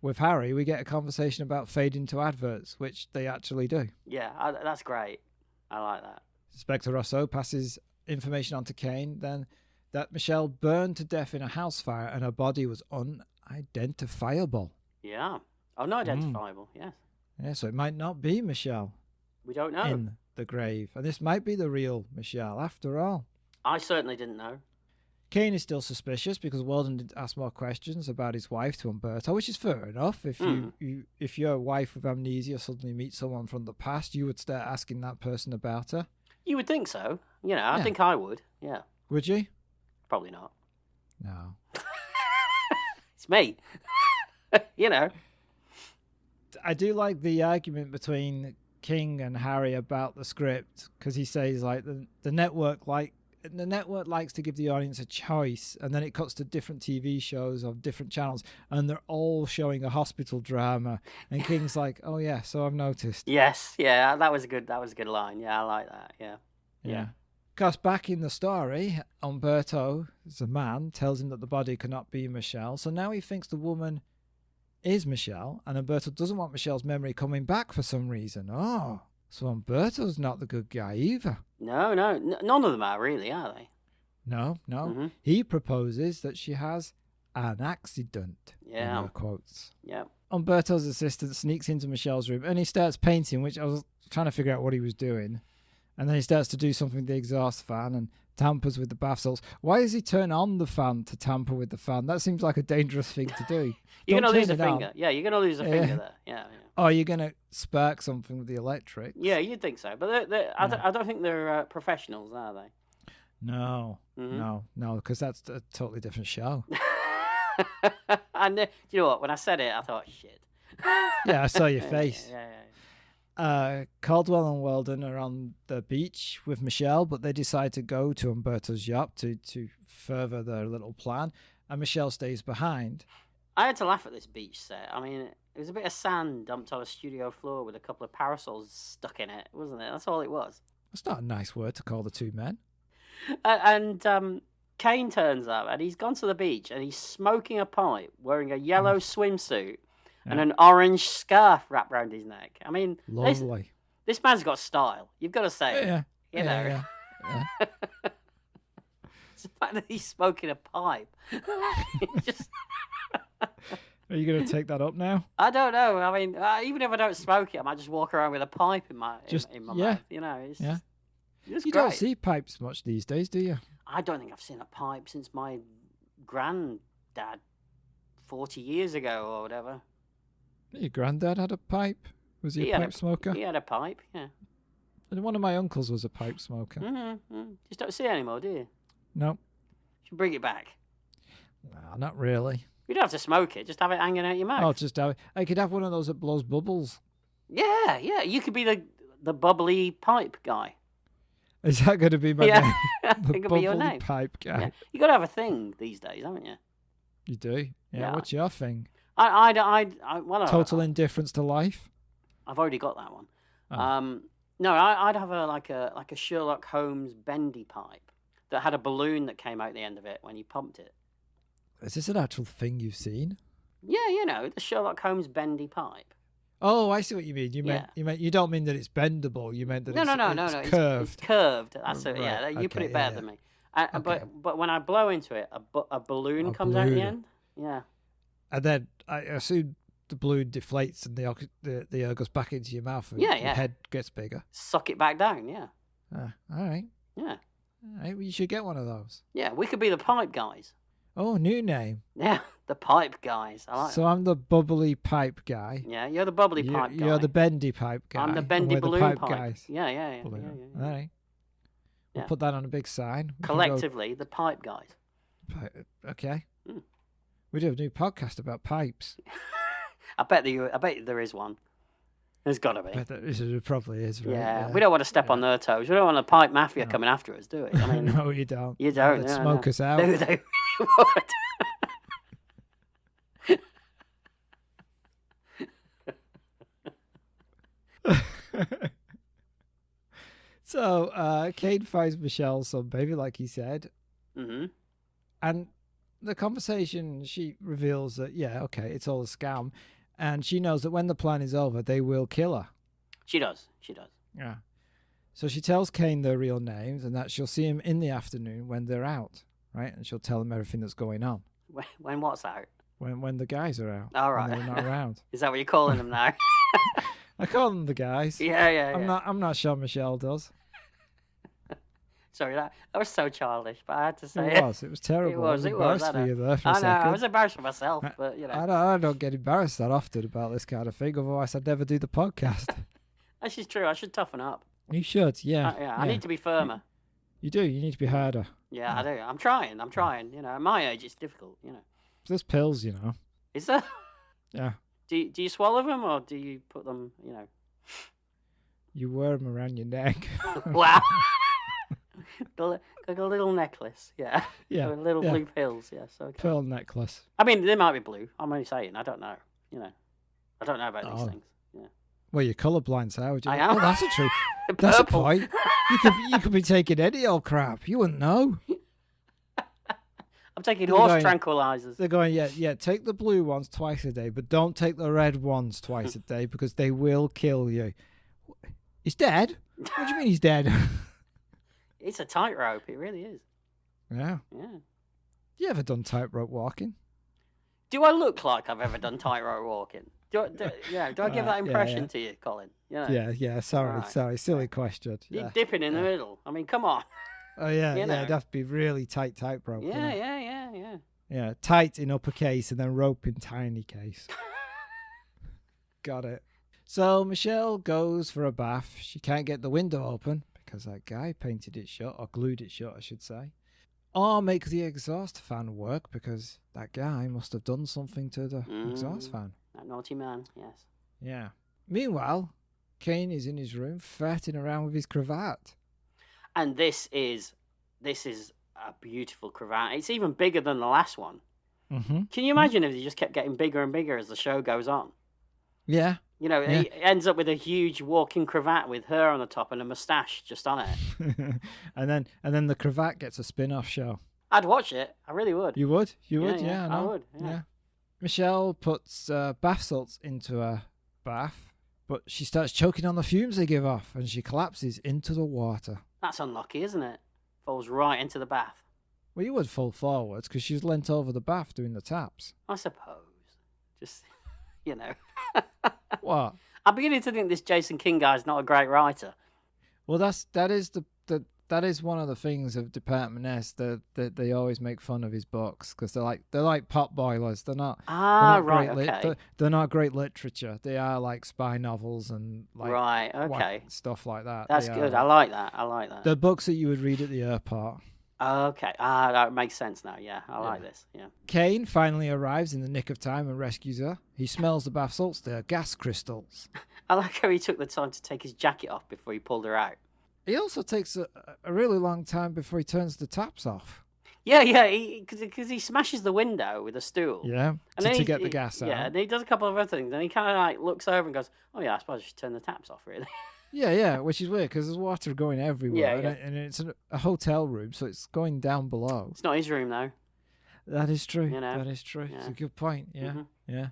S1: with Harry, we get a conversation about fading to adverts, which they actually do.
S2: Yeah, that's great. I like that.
S1: Inspector Rousseau passes information on to Kane, then that Michelle burned to death in a house fire and her body was unidentifiable.
S2: Yeah. Oh, not identifiable, yes.
S1: Yeah, so it might not be Michelle.
S2: We don't know.
S1: In the grave. And this might be the real Michelle after all.
S2: I certainly didn't know.
S1: Kane is still suspicious because Weldon did ask more questions about his wife to Umberto, which is fair enough. If your wife with amnesia suddenly meets someone from the past, you would start asking that person about her.
S2: You would think so. I think I would. Yeah.
S1: Would you?
S2: Probably not.
S1: No.
S2: It's me.
S1: I do like the argument between King and Harry about the script because he says like the network the network likes to give the audience a choice, and then it cuts to different TV shows of different channels, and they're all showing a hospital drama. And King's like, "Oh yeah, so I've noticed."
S2: Yes, yeah, that was a good line. Yeah, I like that. Yeah.
S1: Because back in the story, Umberto, as a man, tells him that the body cannot be Michelle. So now he thinks the woman is Michelle, and Umberto doesn't want Michelle's memory coming back for some reason. Oh, so Umberto's not the good guy either.
S2: No, none of them are really, are they?
S1: No.
S2: Mm-hmm.
S1: He proposes that she has an accident.
S2: Yeah.
S1: In air quotes.
S2: Yeah.
S1: Umberto's assistant sneaks into Michelle's room and he starts painting, which I was trying to figure out what he was doing. And then he starts to do something with the exhaust fan and tampers with the bath salts. Why does he turn on the fan to tamper with the fan? That seems like a dangerous thing to do.
S2: You're going to lose a finger. Yeah, you're going to lose a finger there. Yeah.
S1: Oh, you're going to spark something with the electrics?
S2: Yeah, you'd think so. But I don't think they're professionals, are they?
S1: No, because that's a totally different show.
S2: And you know what? When I said it, I thought, shit.
S1: Yeah, I saw your face.
S2: Yeah.
S1: Caldwell and Weldon are on the beach with Michelle, but they decide to go to Umberto's yacht to further their little plan, and Michelle stays behind.
S2: I had to laugh at this beach set. I mean, it was a bit of sand dumped on a studio floor with a couple of parasols stuck in it, wasn't it? That's all it was. That's
S1: not a nice word to call the two men.
S2: And Kane turns up, and he's gone to the beach, and he's smoking a pipe, wearing a yellow swimsuit, and an orange scarf wrapped around his neck. I mean,
S1: lovely.
S2: This man's got style. You've got to say.
S1: Yeah.
S2: You know.
S1: Yeah.
S2: It's the fact that he's smoking a pipe. Just...
S1: Are you going to take that up now?
S2: I don't know. I mean, even if I don't smoke it, I might just walk around with a pipe in my mouth. You know, it's just
S1: you
S2: great.
S1: don't see pipes much these days, do you?
S2: I don't think I've seen a pipe since my granddad 40 years ago or whatever.
S1: Your granddad had a pipe? Was he a pipe smoker?
S2: He had a pipe, yeah.
S1: And one of my uncles was a pipe smoker.
S2: Mm-hmm. Just don't see it anymore, do you?
S1: No.
S2: You should bring it back.
S1: Well, not really.
S2: You don't have to smoke it. Just have it hanging out your mouth.
S1: Oh, just have it. I could have one of those that blows bubbles.
S2: Yeah. You could be the bubbly pipe guy.
S1: Is that going to be my name?
S2: I think it'll be your name.
S1: Pipe guy.
S2: Yeah. You got to have a thing these days, haven't you?
S1: You do? Yeah. What's your thing?
S2: Total
S1: indifference to life.
S2: I've already got that one.
S1: Oh.
S2: No, I'd have a Sherlock Holmes bendy pipe that had a balloon that came out the end of it when you pumped it.
S1: Is this an actual thing you've seen?
S2: Yeah, the Sherlock Holmes bendy pipe.
S1: Oh, I see what you mean. You don't mean that it's bendable. You meant that it's curved.
S2: It's curved. That's it.
S1: Right.
S2: Yeah, you put it better than me.
S1: Okay.
S2: But when I blow into it, a balloon comes out the end. Yeah.
S1: And then I assume the balloon deflates and the air goes back into your mouth and your head gets bigger.
S2: Suck it back down. Yeah.
S1: All right.
S2: Yeah.
S1: All right. Well, you should get one of those.
S2: Yeah, we could be the pipe guys.
S1: Oh, new name.
S2: Yeah, the pipe guys. I like
S1: so
S2: that.
S1: I'm the bubbly pipe guy.
S2: Yeah, you're the bubbly pipe guy.
S1: You're the bendy pipe guy.
S2: I'm the bendy balloon pipe
S1: guys.
S2: Yeah.
S1: All right. We'll put that on a big sign.
S2: Collectively, the pipe guys.
S1: Okay. We do have a new podcast about pipes.
S2: I bet there is one. There's got to be.
S1: There probably is, right?
S2: Yeah. We don't want to step on their toes. We don't want the pipe mafia coming after us, do we? I mean,
S1: no, you don't.
S2: You don't.
S1: They'd smoke us out.
S2: They would.
S1: So, Kane finds Michelle some baby, like he said.
S2: Mm-hmm.
S1: And the conversation, she reveals that, it's all a scam. And she knows that when the plan is over, they will kill her.
S2: She does.
S1: Yeah. So she tells Kane their real names and that she'll see him in the afternoon when they're out, right? And she'll tell him everything that's going on.
S2: When what's out?
S1: When the guys are out.
S2: All right.
S1: When they're not around.
S2: Is that what you're calling them now?
S1: I call them the guys.
S2: Yeah.
S1: I'm not sure Michelle does.
S2: Sorry, that was so childish, but I had to say
S1: it. It was terrible.
S2: It was.
S1: For you there for a second.
S2: I was embarrassed for myself, but
S1: I don't get embarrassed that often about this kind of thing. Otherwise, I'd never do the podcast.
S2: This is true. I should toughen up.
S1: You should, yeah.
S2: I need to be firmer.
S1: You do. You need to be harder.
S2: Yeah, I do. I'm trying. At my age, it's difficult.
S1: There's pills,
S2: Is there?
S1: Yeah.
S2: Do you swallow them or do you put them?
S1: You wear them around your neck.
S2: Wow. Like a little necklace, yeah.
S1: Yeah,
S2: With little
S1: yeah.
S2: blue pills, yes. Okay.
S1: Pearl necklace.
S2: I mean, they might be blue. I'm only saying. I don't know. I don't know about these
S1: Oh.
S2: things. Yeah.
S1: Well, you're colourblind, so how would you?
S2: I am.
S1: Oh, that's a true. That's a
S2: Purple.
S1: point. You could be taking any old crap. You wouldn't know.
S2: I'm taking
S1: They're
S2: horse
S1: going-
S2: tranquilizers.
S1: They're going, yeah. Take the blue ones twice a day, but don't take the red ones twice a day because they will kill you. He's dead. What do you mean he's dead?
S2: It's a tightrope. It really is.
S1: Yeah.
S2: Yeah.
S1: You ever done tightrope walking?
S2: Do I look like I've ever done tightrope walking? Do I give that impression to you, Colin?
S1: Yeah. Sorry,
S2: Right.
S1: silly question.
S2: You're
S1: Yeah.
S2: dipping in the middle. I mean, come on.
S1: Oh yeah,
S2: You know.
S1: it'd have to be really tight tightrope.
S2: Yeah,
S1: wouldn't it?
S2: yeah.
S1: Yeah, tight in uppercase and then rope in tiny case. Got it. So Michelle goes for a bath. She can't get the window open because that guy painted it shut, or glued it shut, I should say. Or make the exhaust fan work because that guy must have done something to the exhaust fan.
S2: That naughty man, yes.
S1: Yeah. Meanwhile, Kane is in his room farting around with his cravat.
S2: And this is a beautiful cravat. It's even bigger than the last one.
S1: Mm-hmm.
S2: Can you imagine if it just kept getting bigger and bigger as the show goes on?
S1: Yeah.
S2: He ends up with a huge walking cravat with her on the top and a moustache just on it.
S1: and then the cravat gets a spin-off show.
S2: I'd watch it. I really would.
S1: You would? You would?
S2: Yeah,
S1: I know.
S2: I would. Yeah.
S1: Michelle puts bath salts into a bath, but she starts choking on the fumes they give off, and she collapses into the water.
S2: That's unlucky, isn't it? Falls right into the bath.
S1: Well, you would fall forwards because she's leant over the bath doing the taps.
S2: I suppose. Just,
S1: What?
S2: I'm beginning to think this Jason King guy's not a great writer.
S1: Well, that is one of the things of Department S that they always make fun of his books because they're like pot boilers. They're not.
S2: Right. Okay.
S1: They're not great literature. They are like spy novels and like
S2: Right. Okay.
S1: stuff like that.
S2: That's
S1: They
S2: good.
S1: are.
S2: I like that.
S1: The books that you would read at the airport.
S2: Okay. That makes sense now. Yeah, I like this. Yeah.
S1: Kane finally arrives in the nick of time and rescues her. He smells the bath salts. They're gas crystals.
S2: I like how he took the time to take his jacket off before he pulled her out.
S1: He also takes a really long time before he turns the taps off.
S2: Yeah, because he smashes the window with a stool.
S1: Yeah,
S2: And then
S1: to
S2: he-
S1: get the
S2: he-
S1: gas out.
S2: Yeah, and he does a couple of other things. And he kind of like looks over and goes, "Oh yeah, I suppose I should turn the taps off, really."
S1: Yeah, which is weird because there's water going everywhere,
S2: Yeah.
S1: and it's a hotel room, so it's going down below.
S2: It's not his room though.
S1: That is true.
S2: You know,
S1: That is true. It's a
S2: yeah.
S1: good point. Yeah,
S2: Mhm.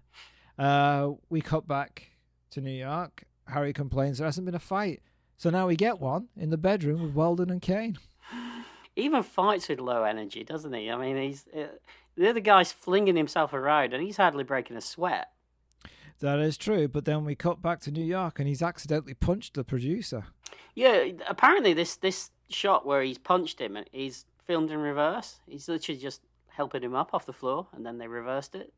S1: yeah. We cut back to New York. Harry complains there hasn't been a fight, so now we get one in the bedroom with Weldon and Kane.
S2: He even fights with low energy, doesn't he? I mean, the other guy's flinging himself around, and he's hardly breaking a sweat.
S1: That is true, but then we cut back to New York and he's accidentally punched the producer.
S2: Yeah, apparently this shot where he's punched him is filmed in reverse. He's literally just helping him up off the floor, and then they reversed it.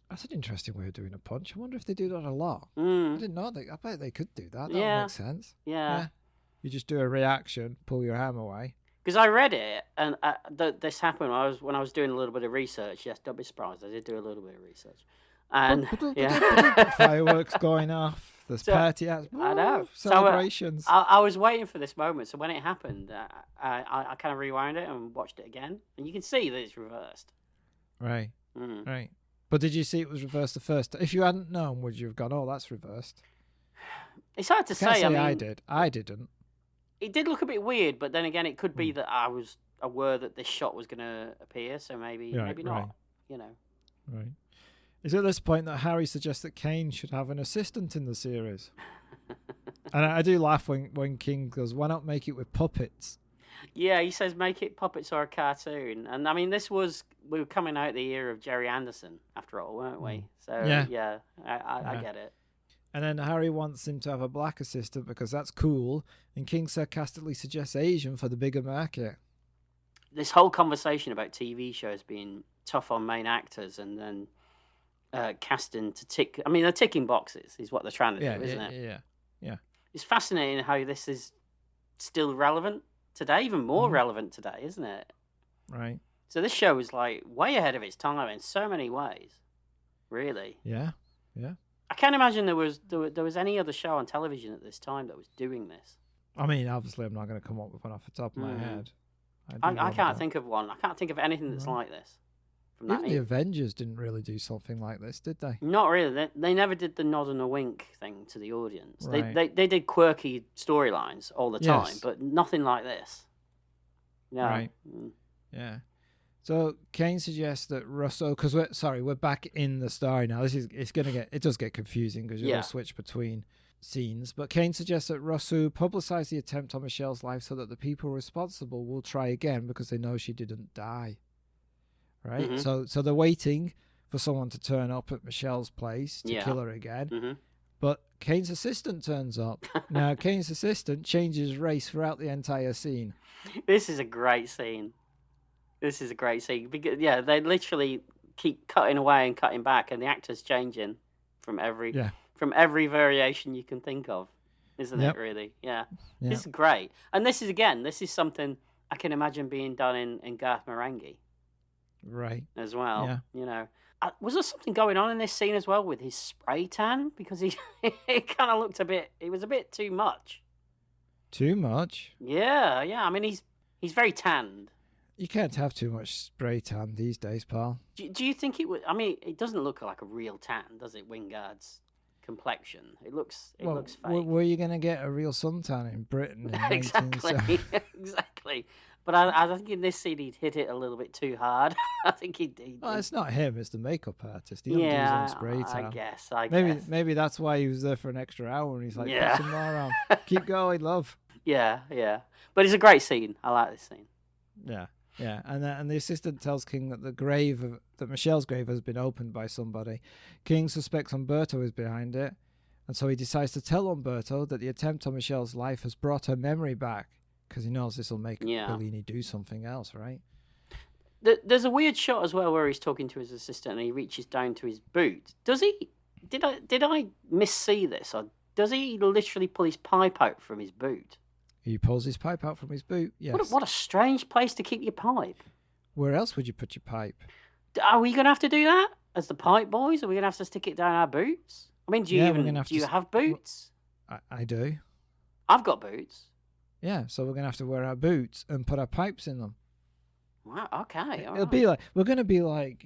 S1: That's an interesting way of doing a punch. I wonder if they do that a lot. I
S2: Mm.
S1: didn't know I bet they could do that. That
S2: Yeah.
S1: would make sense.
S2: Yeah.
S1: You just do a reaction, pull your arm away.
S2: Because I read it, and this happened when I was doing a little bit of research. Yes, don't be surprised. I did do a little bit of research, and yeah,
S1: Fireworks going off. There's
S2: So,
S1: party acts.
S2: I know.
S1: Celebrations.
S2: I was waiting for this moment. So when it happened, I kind of rewound it and watched it again, and you can see that it's reversed.
S1: Right.
S2: Mm.
S1: Right. But did you see it was reversed the first time? If you hadn't known, would you have gone, oh, that's reversed?
S2: It's hard to
S1: Can't
S2: say.
S1: say
S2: I mean,
S1: I did. I didn't.
S2: it did look a bit weird, but then again, it could be that I was aware that this shot was going to appear, so maybe
S1: Right,
S2: maybe not.
S1: right.
S2: You know.
S1: Right. It's at this point that Harry suggests that Kane should have an assistant in the series. And I do laugh when King goes, why not make it with puppets?
S2: Yeah, he says make it puppets or a cartoon, and I mean we were coming out the year of Jerry Anderson after all, weren't we? So
S1: Yeah.
S2: I get it.
S1: And then Harry wants him to have a black assistant because that's cool. And King sarcastically suggests Asian for the bigger market.
S2: This whole conversation about TV shows being tough on main actors and then casting to tick. I mean, they're ticking boxes is what they're trying to do, isn't it?
S1: Yeah.
S2: It's fascinating how this is still relevant today, even more relevant today, isn't it?
S1: Right.
S2: So this show is like way ahead of its time in so many ways. Really.
S1: Yeah.
S2: I can't imagine there was any other show on television at this time that was doing this.
S1: I mean, obviously, I'm not going to come up with one off the top of my head.
S2: I can't think of one. I can't think of anything that's like this. From
S1: Even the Avengers didn't really do something like this, did they?
S2: Not really. They never did the nod and a wink thing to the audience.
S1: Right.
S2: They did quirky storylines all the time, but nothing like this. No.
S1: Right. Yeah. So Kane suggests that Russo, because we're back in the story now. It does get confusing because you'll switch between scenes. But Kane suggests that Russo publicize the attempt on Michelle's life so that the people responsible will try again because they know she didn't die. Right.
S2: Mm-hmm.
S1: So they're waiting for someone to turn up at Michelle's place to kill her again.
S2: Mm-hmm.
S1: But Kane's assistant turns up. Now Kane's assistant changes race throughout the entire scene.
S2: This is a great scene. Because they literally keep cutting away and cutting back, and the actor's changing from every variation you can think of, isn't it? Really, yeah. This is great, and this is something I can imagine being done in Garth Marenghi,
S1: right?
S2: As well,
S1: yeah.
S2: You know, was there something going on in this scene as well with his spray tan? Because he kind of looked it was a bit too much.
S1: Too much?
S2: Yeah. I mean, he's very tanned.
S1: You can't have too much spray tan these days, pal.
S2: Do you think it would? I mean, it doesn't look like a real tan, does it? Wingard's complexion. It looks fake.
S1: Where are you going to get a real suntan in Britain? In
S2: Exactly. But I think in this scene he'd hit it a little bit too hard. I think he
S1: Well, it's not him. It's the makeup artist. He doesn't do his own spray tan.
S2: I guess.
S1: Maybe that's why he was there for an extra hour and he's like, put some more on. Keep going, love.
S2: Yeah. But it's a great scene. I like this scene.
S1: Yeah. Yeah, and the assistant tells King that that Michelle's grave has been opened by somebody. King suspects Umberto is behind it, and so he decides to tell Umberto that the attempt on Michelle's life has brought her memory back, because he knows this will make Bellini do something else, right?
S2: There's a weird shot as well where he's talking to his assistant and he reaches down to his boot. Does he? Did I missee this, or does he literally pull his pipe out from his boot?
S1: He pulls his pipe out from his boot, yes.
S2: What a strange place to keep your pipe.
S1: Where else would you put your pipe?
S2: Are we going to have to do that as the pipe boys? Are we going to have to stick it down our boots? I mean, do you have boots?
S1: I do.
S2: I've got boots.
S1: Yeah, so we're going to have to wear our boots and put our pipes in them.
S2: Wow, okay.
S1: It'll be like, we're going to be like,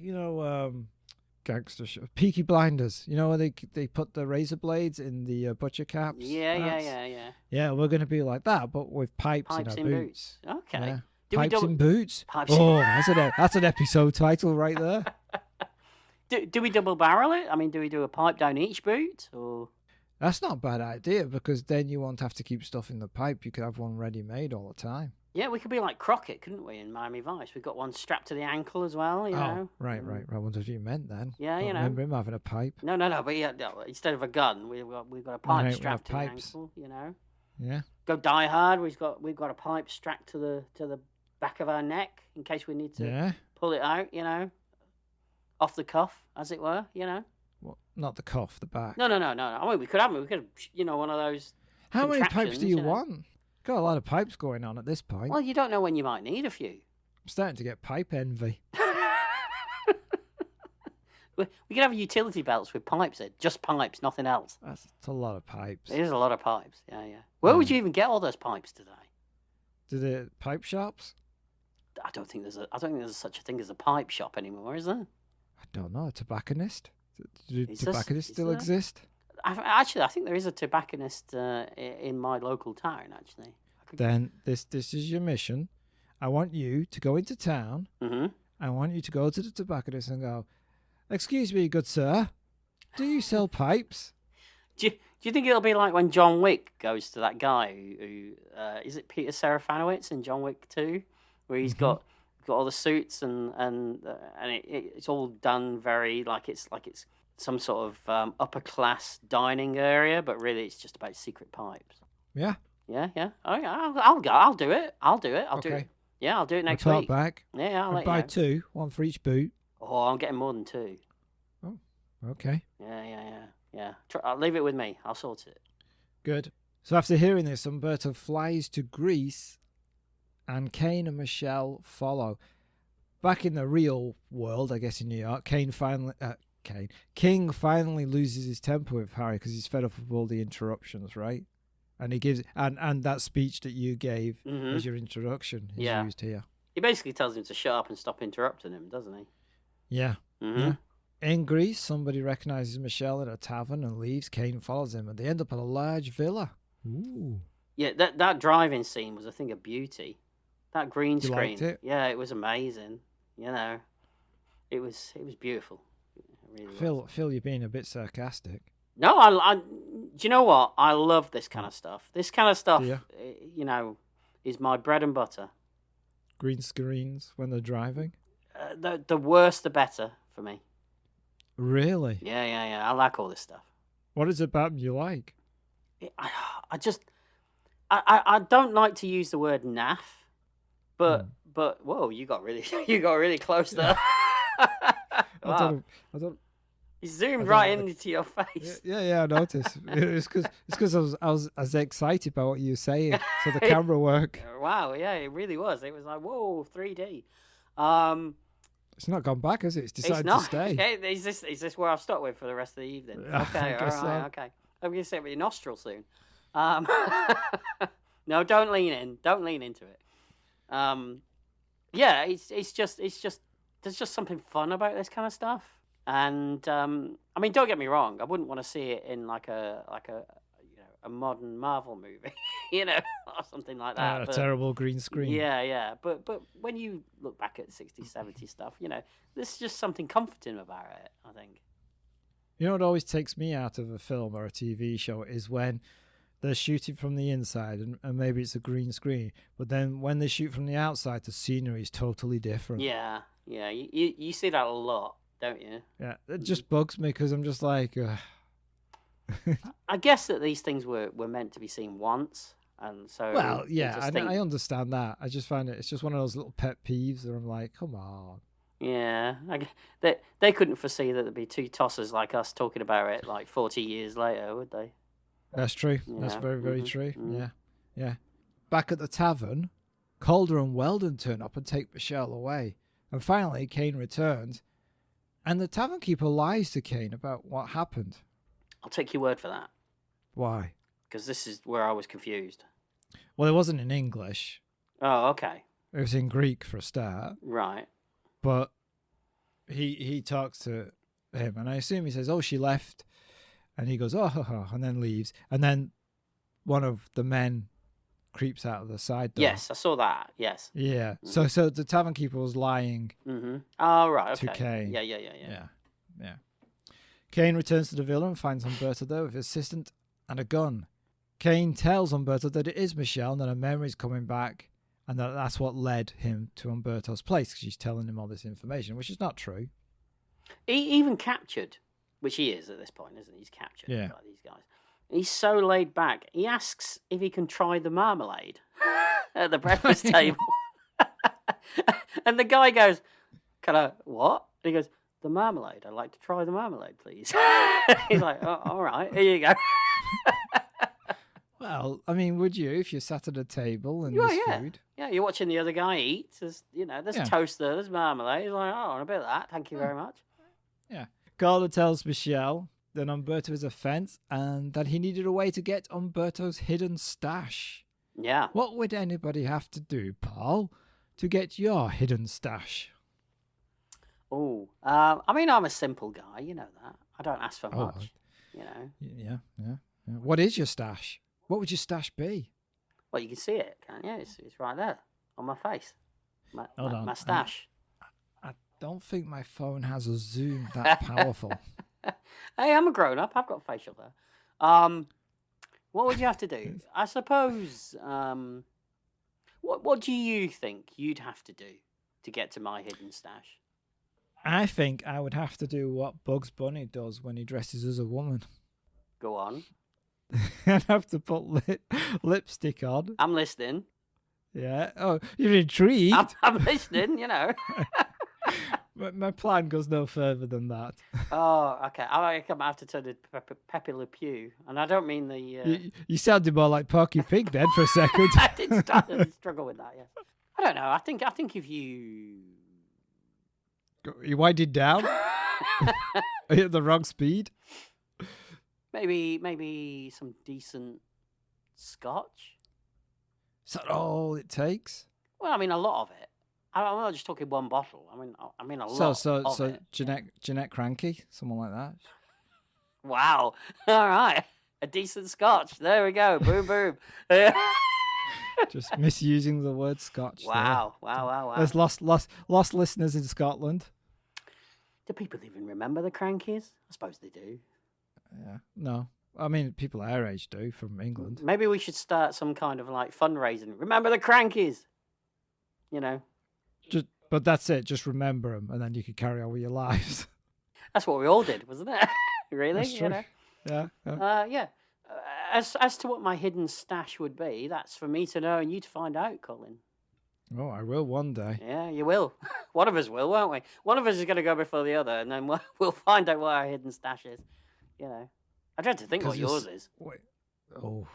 S1: gangster show, Peaky Blinders, where they put the razor blades in the butcher caps.
S2: Yeah.
S1: Yeah, we're going to be like that, but with pipes in our boots.
S2: Okay.
S1: Yeah. Pipes in boots. That's an episode title right there.
S2: Do we double barrel it? I mean, do we do a pipe down each boot, or?
S1: That's not a bad idea, because then you won't have to keep stuff in the pipe. You could have one ready made all the time.
S2: Yeah, we could be like Crockett, couldn't we, in Miami Vice? We've got one strapped to the ankle as well, you know.
S1: Right. I wonder what you meant then.
S2: Yeah,
S1: I remember him having a pipe.
S2: No, but instead of a gun, we've got a pipe strapped to the ankle,
S1: Yeah.
S2: Go Die Hard, we've got a pipe strapped to the back of our neck in case we need to pull it out, off the cuff, as it were,
S1: Well, not the cuff, the back.
S2: No. I mean, we could have one of those.
S1: How many pipes do you want? Got a lot of pipes going on at this point.
S2: Well, you don't know when you might need a few.
S1: I'm starting to get pipe envy.
S2: We could have utility belts with pipes in. Just pipes, nothing else.
S1: That's a lot of pipes.
S2: It is a lot of pipes, yeah. Where would you even get all those pipes today?
S1: To the pipe shops?
S2: I don't think there's such a thing as a pipe shop anymore, is there?
S1: I don't know. A tobacconist? Do tobacconists still exist?
S2: I think there is a tobacconist in my local town, actually.
S1: Then this is your mission. I want you to go into town.
S2: Mm-hmm.
S1: I want you to go to the tobacconist and go, "Excuse me, good sir, do you sell pipes?"
S2: Do you think it'll be like when John Wick goes to that guy who is it Peter Serafinowicz in John Wick 2, where he's got all the suits and it's all done very like it's some sort of upper class dining area, but really it's just about secret pipes.
S1: Yeah.
S2: Yeah. Oh, yeah. I'll do it. I'll do it. Yeah, I'll do it next week.
S1: Back.
S2: Yeah, I'll let
S1: buy
S2: you know.
S1: 2, one for each boot.
S2: Oh, I'm getting more than 2.
S1: Oh, okay.
S2: Yeah. I'll leave it with me. I'll sort it.
S1: Good. So after hearing this, Umberto flies to Greece, and Kane and Michelle follow. Back in the real world, I guess in New York, King finally loses his temper with Harry because he's fed up with all the interruptions, right? And he gives and that speech that you gave
S2: Mm-hmm.
S1: as your introduction is
S2: Yeah.
S1: used here.
S2: He basically tells him to shut up and stop interrupting him, doesn't he?
S1: Yeah.
S2: Mm-hmm.
S1: Yeah. In Greece, somebody recognizes Michelle in a tavern and leaves. Kane follows him, and they end up at a large villa. Ooh.
S2: Yeah, that driving scene was a thing of beauty. That green
S1: You
S2: screen.
S1: liked it?
S2: Yeah, it was amazing. You know, it was beautiful. It really was.
S1: Phil, you're being a bit sarcastic.
S2: No, I do you know what? I love this kind of stuff. This kind of stuff,
S1: Do you?
S2: you know, is my bread and butter.
S1: Green screens when they're driving?
S2: The worse, the better for me.
S1: Really?
S2: Yeah. I like all this stuff.
S1: What is it about them you like?
S2: I just, I don't like to use the word naff, but whoa, you got really close there. Wow.
S1: I don't.
S2: He zoomed
S1: don't
S2: right
S1: like-
S2: into your face.
S1: Yeah, I noticed. It's because I was as excited by what you were saying. So the camera work.
S2: Wow, yeah, it really was. It was like, whoa, 3D.
S1: It's not gone back, has it? It's
S2: It's
S1: decided
S2: not.
S1: to stay.
S2: Okay, is this where I've stuck with for the rest of the evening?
S1: I
S2: Okay, all
S1: guess
S2: right,
S1: so.
S2: okay. I'm gonna sit with your nostril soon. No, don't lean in. Don't lean into it. Yeah, it's just there's just something fun about this kind of stuff. And I mean, don't get me wrong. I wouldn't want to see it in like a a modern Marvel movie, or something like that.
S1: A
S2: but-
S1: terrible green screen.
S2: Yeah. But when you look back at 60s, 70s stuff, there's just something comforting about it, I think.
S1: You know what always takes me out of a film or a TV show is when they're shooting from the inside and maybe it's a green screen, but then when they shoot from the outside, the scenery is totally different.
S2: Yeah. You see that a lot, don't you?
S1: Yeah, it just bugs me because I'm just like,
S2: I guess that these things were meant to be seen once, and so
S1: well,
S2: you
S1: yeah,
S2: just think-
S1: I understand that. I just find it's just one of those little pet peeves where I'm like, come on.
S2: Yeah, they couldn't foresee that there'd be two tossers like us talking about it like 40 years later, would they?
S1: That's true. That's
S2: Yeah.
S1: very, very
S2: Mhm.
S1: true.
S2: Mhm.
S1: Yeah. Back at the tavern, Calder and Weldon turn up and take Michelle away. And finally, Kane returns, and the tavern keeper lies to Kane about what happened.
S2: I'll take your word for that,
S1: Why?
S2: because this is where I was confused.
S1: Well, it wasn't in English.
S2: Oh, okay,
S1: It was in Greek for a start.
S2: right.
S1: But he talks to him, and I assume he says, "Oh, she left," and he goes, "Oh," and then leaves. And then one of the men creeps out of the side door.
S2: Yes, I saw that. Yes.
S1: Yeah. So the tavern keeper was lying.
S2: Mm-hmm. Oh, right.
S1: To
S2: Okay.
S1: Kane.
S2: Yeah.
S1: Yeah. Kane returns to the villa and finds Umberto there with his assistant and a gun. Kane tells Umberto that it is Michelle and that her memory's coming back, and that's what led him to Umberto's place because she's telling him all this information, which is not true.
S2: He even captured, which he is at this point, isn't he? He's captured
S1: Yeah.
S2: by these guys. He's so laid back. He asks if he can try the marmalade at the breakfast table. And the guy goes, "Can I, what?" And he goes, "The marmalade. I'd like to try the marmalade, please." He's like, "Oh, all right, here you go."
S1: Well, I mean, would you if you sat at a table and
S2: Well,
S1: there's
S2: yeah.
S1: food?
S2: Yeah, you're watching the other guy eat. There's, there's
S1: Yeah.
S2: toast there, there's marmalade. He's like, "Oh, I want a bit of that. Thank you very much."
S1: Carla tells Michelle that Umberto is a fence and that he needed a way to get Umberto's hidden stash.
S2: Yeah.
S1: What would anybody have to do, Paul, to get your hidden stash?
S2: Oh, I mean, I'm a simple guy. You know that. I don't ask for
S1: Oh,
S2: much. You know.
S1: Yeah. What is your stash? What would your stash be?
S2: Well, you can see it, can't you? It's right there on my face.
S1: Hold on.
S2: My stash.
S1: I don't think my phone has a zoom that powerful.
S2: Hey, I'm a grown up. I've got facial there. What would you have to do? I suppose. What do you think you'd have to do to get to my hidden stash?
S1: I think I would have to do what Bugs Bunny does when he dresses as a woman.
S2: Go on.
S1: I'd have to put lipstick on.
S2: I'm listening.
S1: Yeah. Oh, you're intrigued.
S2: I'm listening. You know.
S1: My plan goes no further than that.
S2: Oh, okay. I might have to turn to Pepe Le Pew, and I don't mean the.
S1: You sounded more like Porky Pig then for a second.
S2: I did struggle with that. Yes. I don't know. I think if you.
S1: You wind it down. Are you at the wrong speed?
S2: Maybe some decent scotch.
S1: Is that all it takes?
S2: Well, I mean, a lot of it. I'm not just talking one bottle. I mean a lot of it.
S1: Jeanette Cranky, someone like that.
S2: Wow. All right. A decent scotch. There we go. Boom, boom.
S1: Just misusing the word scotch.
S2: Wow. Wow.
S1: There's lost listeners in Scotland.
S2: Do people even remember the Crankies? I suppose they do.
S1: Yeah. No. I mean, people our age do, from England.
S2: Maybe we should start some kind of like fundraising. Remember the Crankies? You know.
S1: But that's it. Just remember them, and then you can carry on with your lives.
S2: That's what we all did, wasn't it? Really?
S1: That's true.
S2: You know?
S1: Yeah.
S2: Yeah. As to what my hidden stash would be, that's for me to know and you to find out, Colin.
S1: Oh, I will one day.
S2: Yeah, you will. One of us will, won't we? One of us is going to go before the other, and then we'll find out what our hidden stash is. You know, I dread to think what yours is.
S1: Wait. Oh.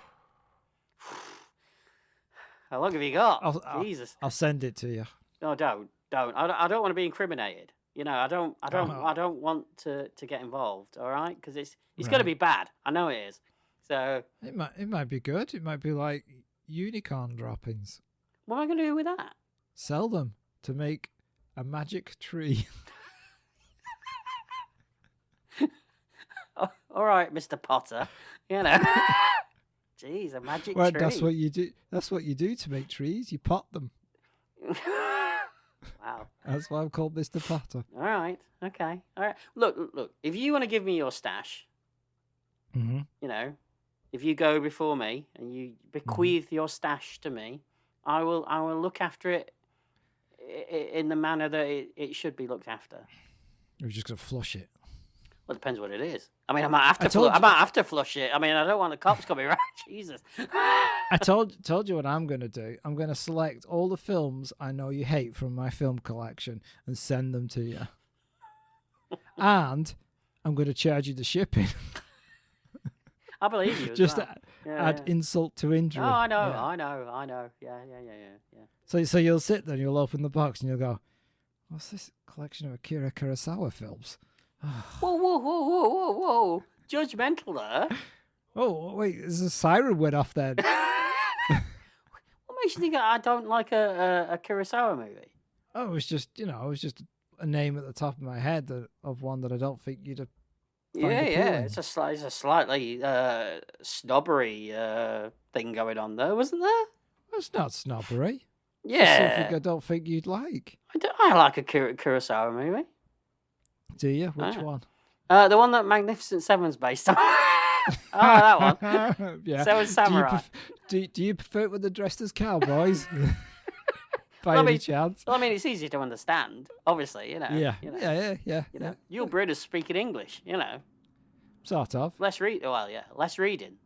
S2: How long have you got? Jesus.
S1: I'll send it to you.
S2: No, don't. I don't want to be incriminated. You know, I don't want to get involved. All right, because it's going to be bad. I know it is. So
S1: it might be good. It might be like unicorn droppings.
S2: What am I going to do with that?
S1: Sell them to make a magic tree.
S2: All right, Mr. Potter. You know. Jeez, a magic tree.
S1: That's what you do. That's what you do to make trees. You pot them.
S2: Wow.
S1: That's why I'm called Mr. Potter.
S2: All right. Okay. All right. Look. If you want to give me your stash, you know, if you go before me and you bequeath your stash to me, I will look after it in the manner that it should be looked after.
S1: You're just gonna flush it.
S2: Well, it depends what it is. I mean, I might have to flush it. I mean, I don't want the cops coming around. Jesus.
S1: I told you what I'm going to do. I'm going to select all the films I know you hate from my film collection and send them to you. And I'm going to charge you the shipping.
S2: I believe you.
S1: Just add insult to injury.
S2: Oh, I know. Yeah.
S1: So you'll sit there and you'll open the box and you'll go, what's this collection of Akira Kurosawa films?
S2: Whoa. Judgmental there.
S1: Oh, wait, there's a siren went off then.
S2: What makes you think I don't like a Kurosawa movie?
S1: Oh, it was just a name at the top of my head of one that I don't think you'd have.
S2: Yeah. It's a slightly snobbery thing going on there, wasn't there?
S1: It's not snobbery.
S2: Yeah.
S1: It's something I don't think you'd like.
S2: I like a Kurosawa movie.
S1: Do you? Which one?
S2: The one that Magnificent Seven's based on. That one.
S1: Yeah.
S2: Seven Samurai.
S1: Do you prefer it when they're dressed as cowboys? By any chance?
S2: Well, I mean, it's easy to understand, obviously, you know.
S1: Yeah.
S2: You know,
S1: Yeah.
S2: You know, you British speaking English, you know.
S1: Sort of.
S2: Less reading.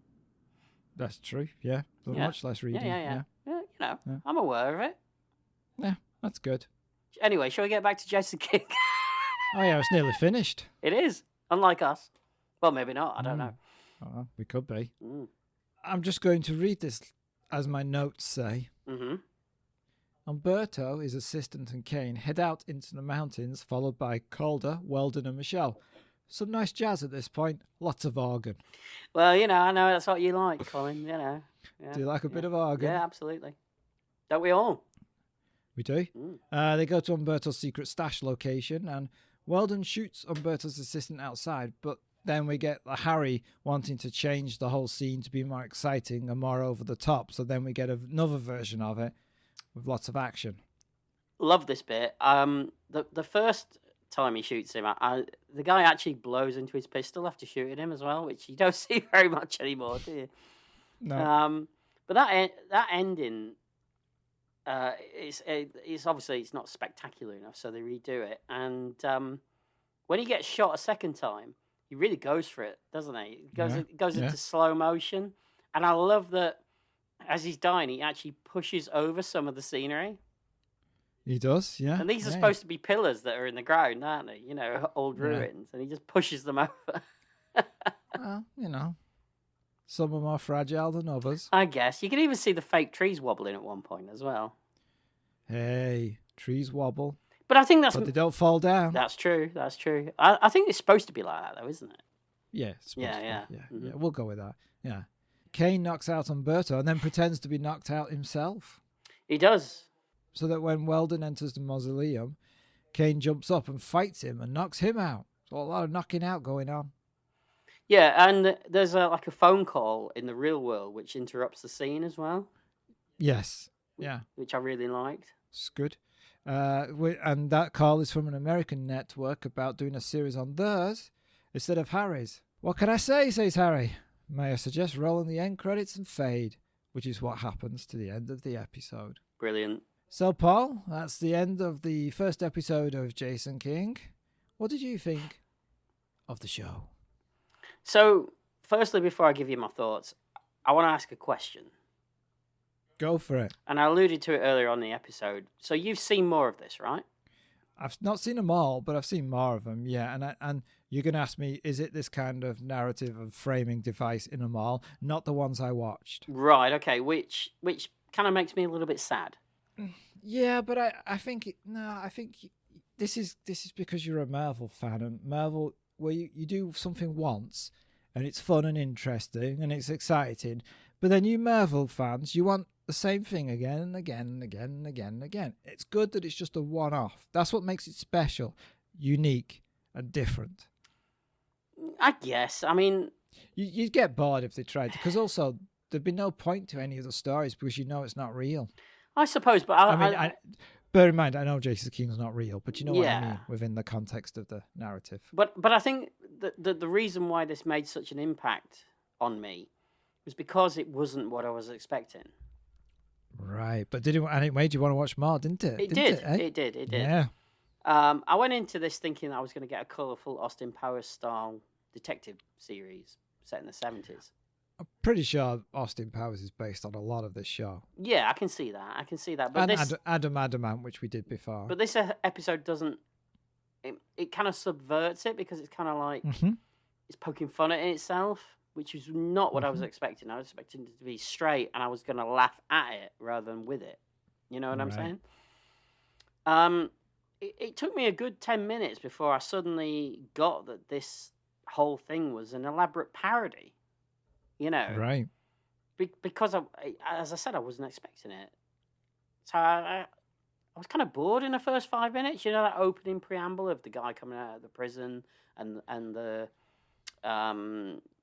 S1: That's true. Yeah. Much less reading.
S2: Yeah. You know, I'm aware of it.
S1: Yeah, that's good.
S2: Anyway, shall we get back to Jason King?
S1: Oh yeah, it's nearly finished.
S2: It is, unlike us. Well, maybe not. I don't know.
S1: Oh, we could be.
S2: Mm.
S1: I'm just going to read this as my notes say.
S2: Mm-hmm.
S1: Umberto, his assistant, and Kane head out into the mountains, followed by Calder, Weldon, and Michelle. Some nice jazz at this point. Lots of organ.
S2: Well, you know, I know that's what you like, Colin. You know. Yeah,
S1: Do you like a bit of organ?
S2: Yeah, absolutely. Don't we all?
S1: We do.
S2: Mm.
S1: They go to Umberto's secret stash location, and Weldon shoots Umberto's assistant outside, but then we get Harry wanting to change the whole scene to be more exciting and more over the top, so then we get another version of it with lots of action.
S2: Love this bit. The first time he shoots him, the guy actually blows into his pistol after shooting him as well, which you don't see very much anymore, do you?
S1: No.
S2: But that ending, it's obviously it's not spectacular enough, so they redo it. And when he gets shot a second time, he really goes for it, doesn't he? It goes into slow motion, and I love that. As he's dying, he actually pushes over some of the scenery.
S1: He does, yeah.
S2: And these are supposed to be pillars that are in the ground, aren't they? You know, old ruins, and he just pushes them over.
S1: Well, you know, some are more fragile than others.
S2: I guess you can even see the fake trees wobbling at one point as well.
S1: Hey, trees wobble.
S2: But I think
S1: but they don't fall down.
S2: That's true. I think it's supposed to be like that, though, isn't it?
S1: Yeah. Yeah.
S2: Mm-hmm.
S1: We'll go with that. Yeah. Kane knocks out Umberto and then pretends to be knocked out himself.
S2: He does.
S1: So that when Weldon enters the mausoleum, Kane jumps up and fights him and knocks him out. So a lot of knocking out going on.
S2: Yeah, and there's a phone call in the real world which interrupts the scene as well.
S1: Yes. Yeah.
S2: Which I really liked.
S1: It's good. And that call is from an American network about doing a series on theirs instead of Harry's. What can I say, says Harry. May I suggest rolling the end credits and fade, which is what happens to the end of the episode.
S2: Brilliant.
S1: So, Paul, that's the end of the first episode of Jason King. What did you think of the show?
S2: So, firstly, before I give you my thoughts, I want to ask a question.
S1: Go for it.
S2: And I alluded to it earlier on in the episode. So you've seen more of this, right?
S1: I've not seen them all, but I've seen more of them, yeah. And you're going to ask me, is it this kind of narrative and framing device in them all? Not the ones I watched.
S2: Right, okay. Which kind of makes me a little bit sad.
S1: Yeah, but I think this is because you're a Marvel fan, and Marvel, where you do something once and it's fun and interesting and it's exciting, but then you Marvel fans, you want the same thing again and again and again and again and again. It's good that it's just a one-off. That's what makes it special, unique and different.
S2: I guess. I mean,
S1: you'd get bored if they tried to, because also there'd be no point to any of the stories because you know it's not real.
S2: I suppose, but
S1: I bear in mind, I know Jason King's not real, but you know what I
S2: Yeah.
S1: mean within the context of the narrative.
S2: But I think the reason why this made such an impact on me was because it wasn't what I was expecting.
S1: Right, but and it made you want to watch more, didn't it?
S2: It did.
S1: Yeah.
S2: I went into this thinking I was going to get a colourful Austin Powers style detective series set in the 70s.
S1: I'm pretty sure Austin Powers is based on a lot of this show.
S2: Yeah, I can see that. But
S1: And
S2: this,
S1: Adam Adamant, which we did before.
S2: but this episode doesn't. It kind of subverts it because it's kind of like it's poking fun at itself, which is not what I was expecting. I was expecting it to be straight, and I was going to laugh at it rather than with it. You know what I'm saying? It took me a good 10 minutes before I suddenly got that this whole thing was an elaborate parody. You know,
S1: right?
S2: Because as I said, I wasn't expecting it. So I was kind of bored in the first 5 minutes. You know, that opening preamble of the guy coming out of the prison and the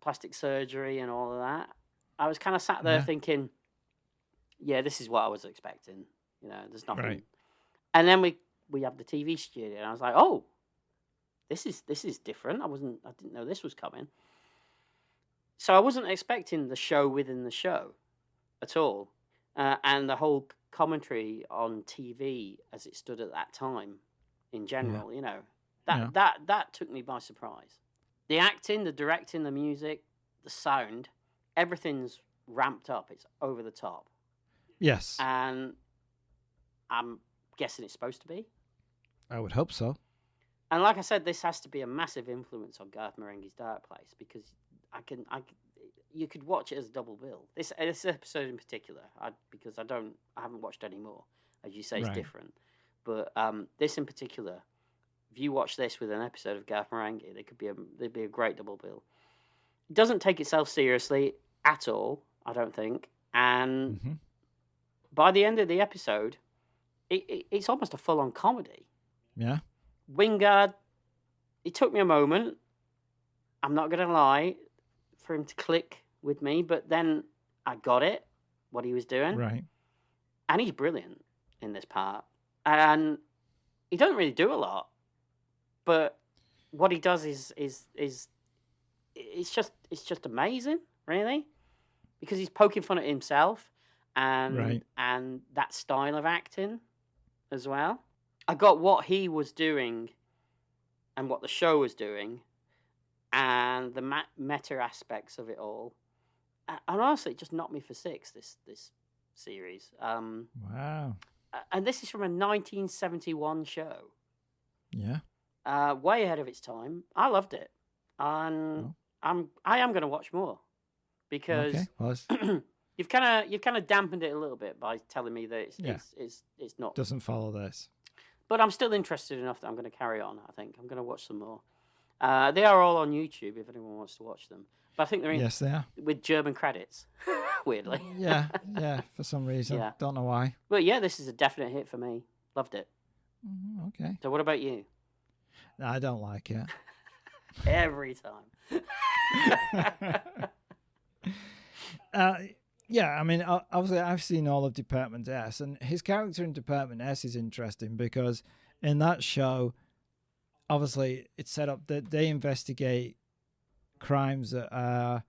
S2: plastic surgery and all of that. I was kind of sat there thinking, yeah, this is what I was expecting. You know, there's nothing.
S1: Right.
S2: And then we have the TV studio, and I was like, oh, this is different. I didn't know this was coming. So I wasn't expecting the show within the show at all, and the whole commentary on TV as it stood at that time, in general, you know, that took me by surprise. The acting, the directing, the music, the sound, everything's ramped up. It's over the top.
S1: Yes.
S2: And I'm guessing it's supposed to be.
S1: I would hope so.
S2: And like I said, this has to be a massive influence on Garth Marenghi's Dark Place because you could watch it as a double bill. This episode in particular, because I haven't watched any more. As you say, it's different. But this in particular, if you watch this with an episode of Garth Marenghi, there'd be a great double bill. It doesn't take itself seriously at all, I don't think. And by the end of the episode, it's almost a full-on comedy.
S1: Yeah.
S2: Wingard, it took me a moment, I'm not going to lie, for him to click with me, but then I got it, what he was doing.
S1: Right.
S2: And he's brilliant in this part. And he doesn't really do a lot, but what he does is it's just amazing, really, because he's poking fun at himself and that style of acting as well. I got what he was doing and what the show was doing and the meta aspects of it all. And honestly, it just knocked me for six, this series.
S1: Wow.
S2: And this is from a 1971 show.
S1: Yeah.
S2: Way ahead of its time. I loved it. And I am going to watch more because you've kind of dampened it a little bit by telling me that it's not
S1: doesn't follow this.
S2: But I'm still interested enough that I'm going to carry on. I think I'm going to watch some more. They are all on YouTube if anyone wants to watch them. But I think they're in
S1: Yes, they are.
S2: with German credits, weirdly.
S1: Yeah, for some reason.
S2: Yeah.
S1: Don't know why.
S2: But yeah, this is a definite hit for me. Loved it.
S1: Okay.
S2: So what about you?
S1: No, I don't like it.
S2: Every time.
S1: Yeah, I mean, obviously I've seen all of Department S, and his character in Department S is interesting because in that show, obviously it's set up that they investigate crimes that are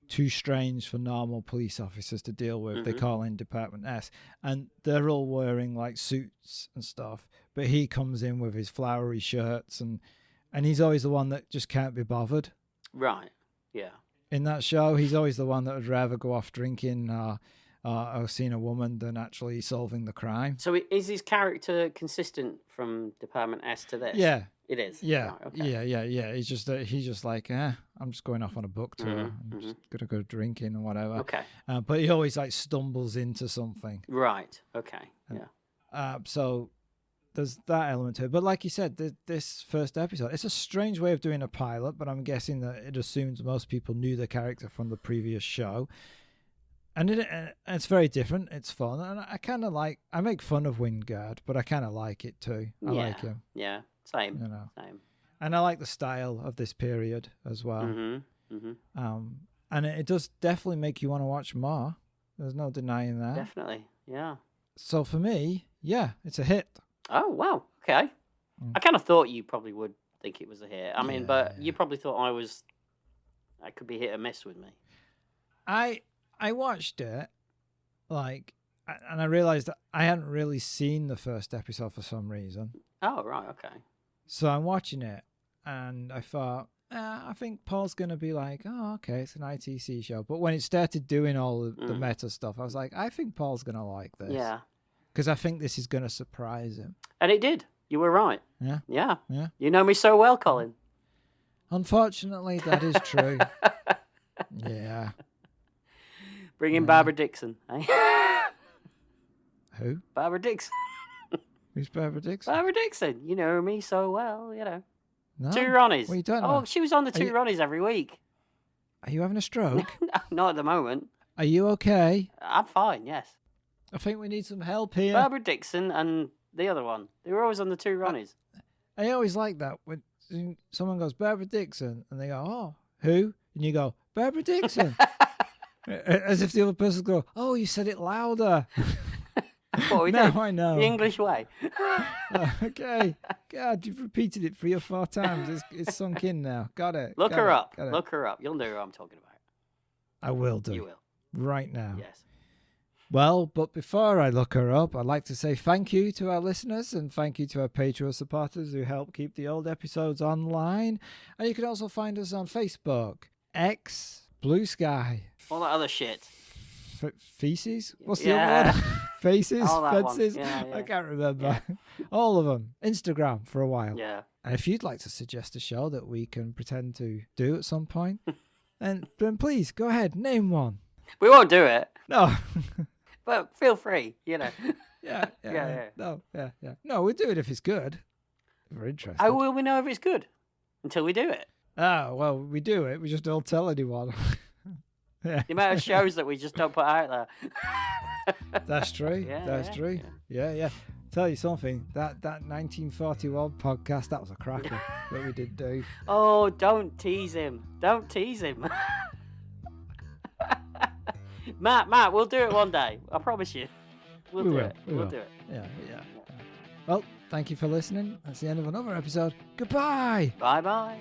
S1: too strange for normal police officers to deal with. They call in Department S, and they're all wearing like suits and stuff, but he comes in with his flowery shirts, and he's always the one that just can't be bothered.
S2: Right, yeah.
S1: In that show, he's always the one that would rather go off drinking or seeing a woman than actually solving the crime.
S2: So is his character consistent from Department S to this?
S1: Yeah.
S2: It is?
S1: Yeah.
S2: Right, okay.
S1: Yeah. He's just like, I'm just going off on a book tour. I'm just going to go drinking or whatever.
S2: Okay.
S1: But he always like stumbles into something.
S2: Right, okay, yeah.
S1: So there's that element to it. But like you said, this first episode, it's a strange way of doing a pilot, but I'm guessing that it assumes most people knew the character from the previous show. And it's very different. It's fun. And I kind of I make fun of Wingard, but I kind of like it too. I like him.
S2: Yeah, same. Same.
S1: And I like the style of this period as well. And it does definitely make you want to watch more. There's no denying that.
S2: Definitely, yeah.
S1: So for me, yeah, it's a hit.
S2: Oh, wow. Okay. I kind of thought you probably would think it was a hit. I mean, but you probably thought I could be hit or miss with me.
S1: I watched it, and I realized that I hadn't really seen the first episode for some reason.
S2: Oh, right, okay.
S1: So I'm watching it, and I thought, I think Paul's going to be like, oh, okay, it's an ITC show. But when it started doing all the meta stuff, I was like, I think Paul's going to like this.
S2: Yeah.
S1: Because I think this is going to surprise him.
S2: And it did. You were right.
S1: Yeah.
S2: Yeah. You know me so well, Colin.
S1: Unfortunately, that is true. Yeah.
S2: Bring in Barbara Dixon. Eh?
S1: Who?
S2: Barbara Dixon.
S1: Who's Barbara Dixon?
S2: Barbara Dixon. You know me so well,
S1: No.
S2: Two Ronnies.
S1: What are you talking
S2: Oh,
S1: about?
S2: she was on the Two Ronnies every week.
S1: Are you having a stroke?
S2: Not at the moment.
S1: Are you okay?
S2: I'm fine, yes.
S1: I think we need some help here.
S2: Barbara Dixon and the other one. They were always on the Two Ronnies.
S1: I always like that when someone goes, Barbara Dixon, and they go, oh, who? And you go, Barbara Dixon. As if the other person go, oh, you said it louder.
S2: What we
S1: now
S2: do.
S1: I know.
S2: The English way.
S1: Okay. God, you've repeated it 3 or 4 times. It's sunk in now. Got it.
S2: Look
S1: Got
S2: her
S1: it.
S2: up.
S1: Got it.
S2: Look her up. You'll know who I'm talking about.
S1: I will do.
S2: You will.
S1: Right now.
S2: Yes.
S1: Well, but before I look her up, I'd like to say thank you to our listeners and thank you to our Patreon supporters who help keep the old episodes online. And you can also find us on Facebook, X, Blue Sky,
S2: All that other shit.
S1: Feces? What's the other one? Faces?
S2: All that one.
S1: Fences?
S2: Yeah.
S1: I can't remember. All of them. Instagram for a while.
S2: Yeah.
S1: And if you'd like to suggest a show that we can pretend to do at some point, then please go ahead, name one.
S2: We won't do it.
S1: No.
S2: But feel free,
S1: Yeah.
S2: Yeah.
S1: No, yeah. No, we'll do it if it's good. If we're interested.
S2: How will we know if it's good? Until we do it.
S1: Ah, well, we do it. We just don't tell anyone. Yeah.
S2: The amount of shows that we just don't put out there.
S1: That's true.
S2: Yeah,
S1: That's
S2: yeah,
S1: true. Yeah. Tell you something. That 1941 podcast, that was a cracker that we did do.
S2: Oh, don't tease him. Don't tease him. Matt, we'll do it one day. I promise you. We'll do it. We'll do it.
S1: Yeah. Well, thank you for listening. That's the end of another episode. Goodbye.
S2: Bye-bye.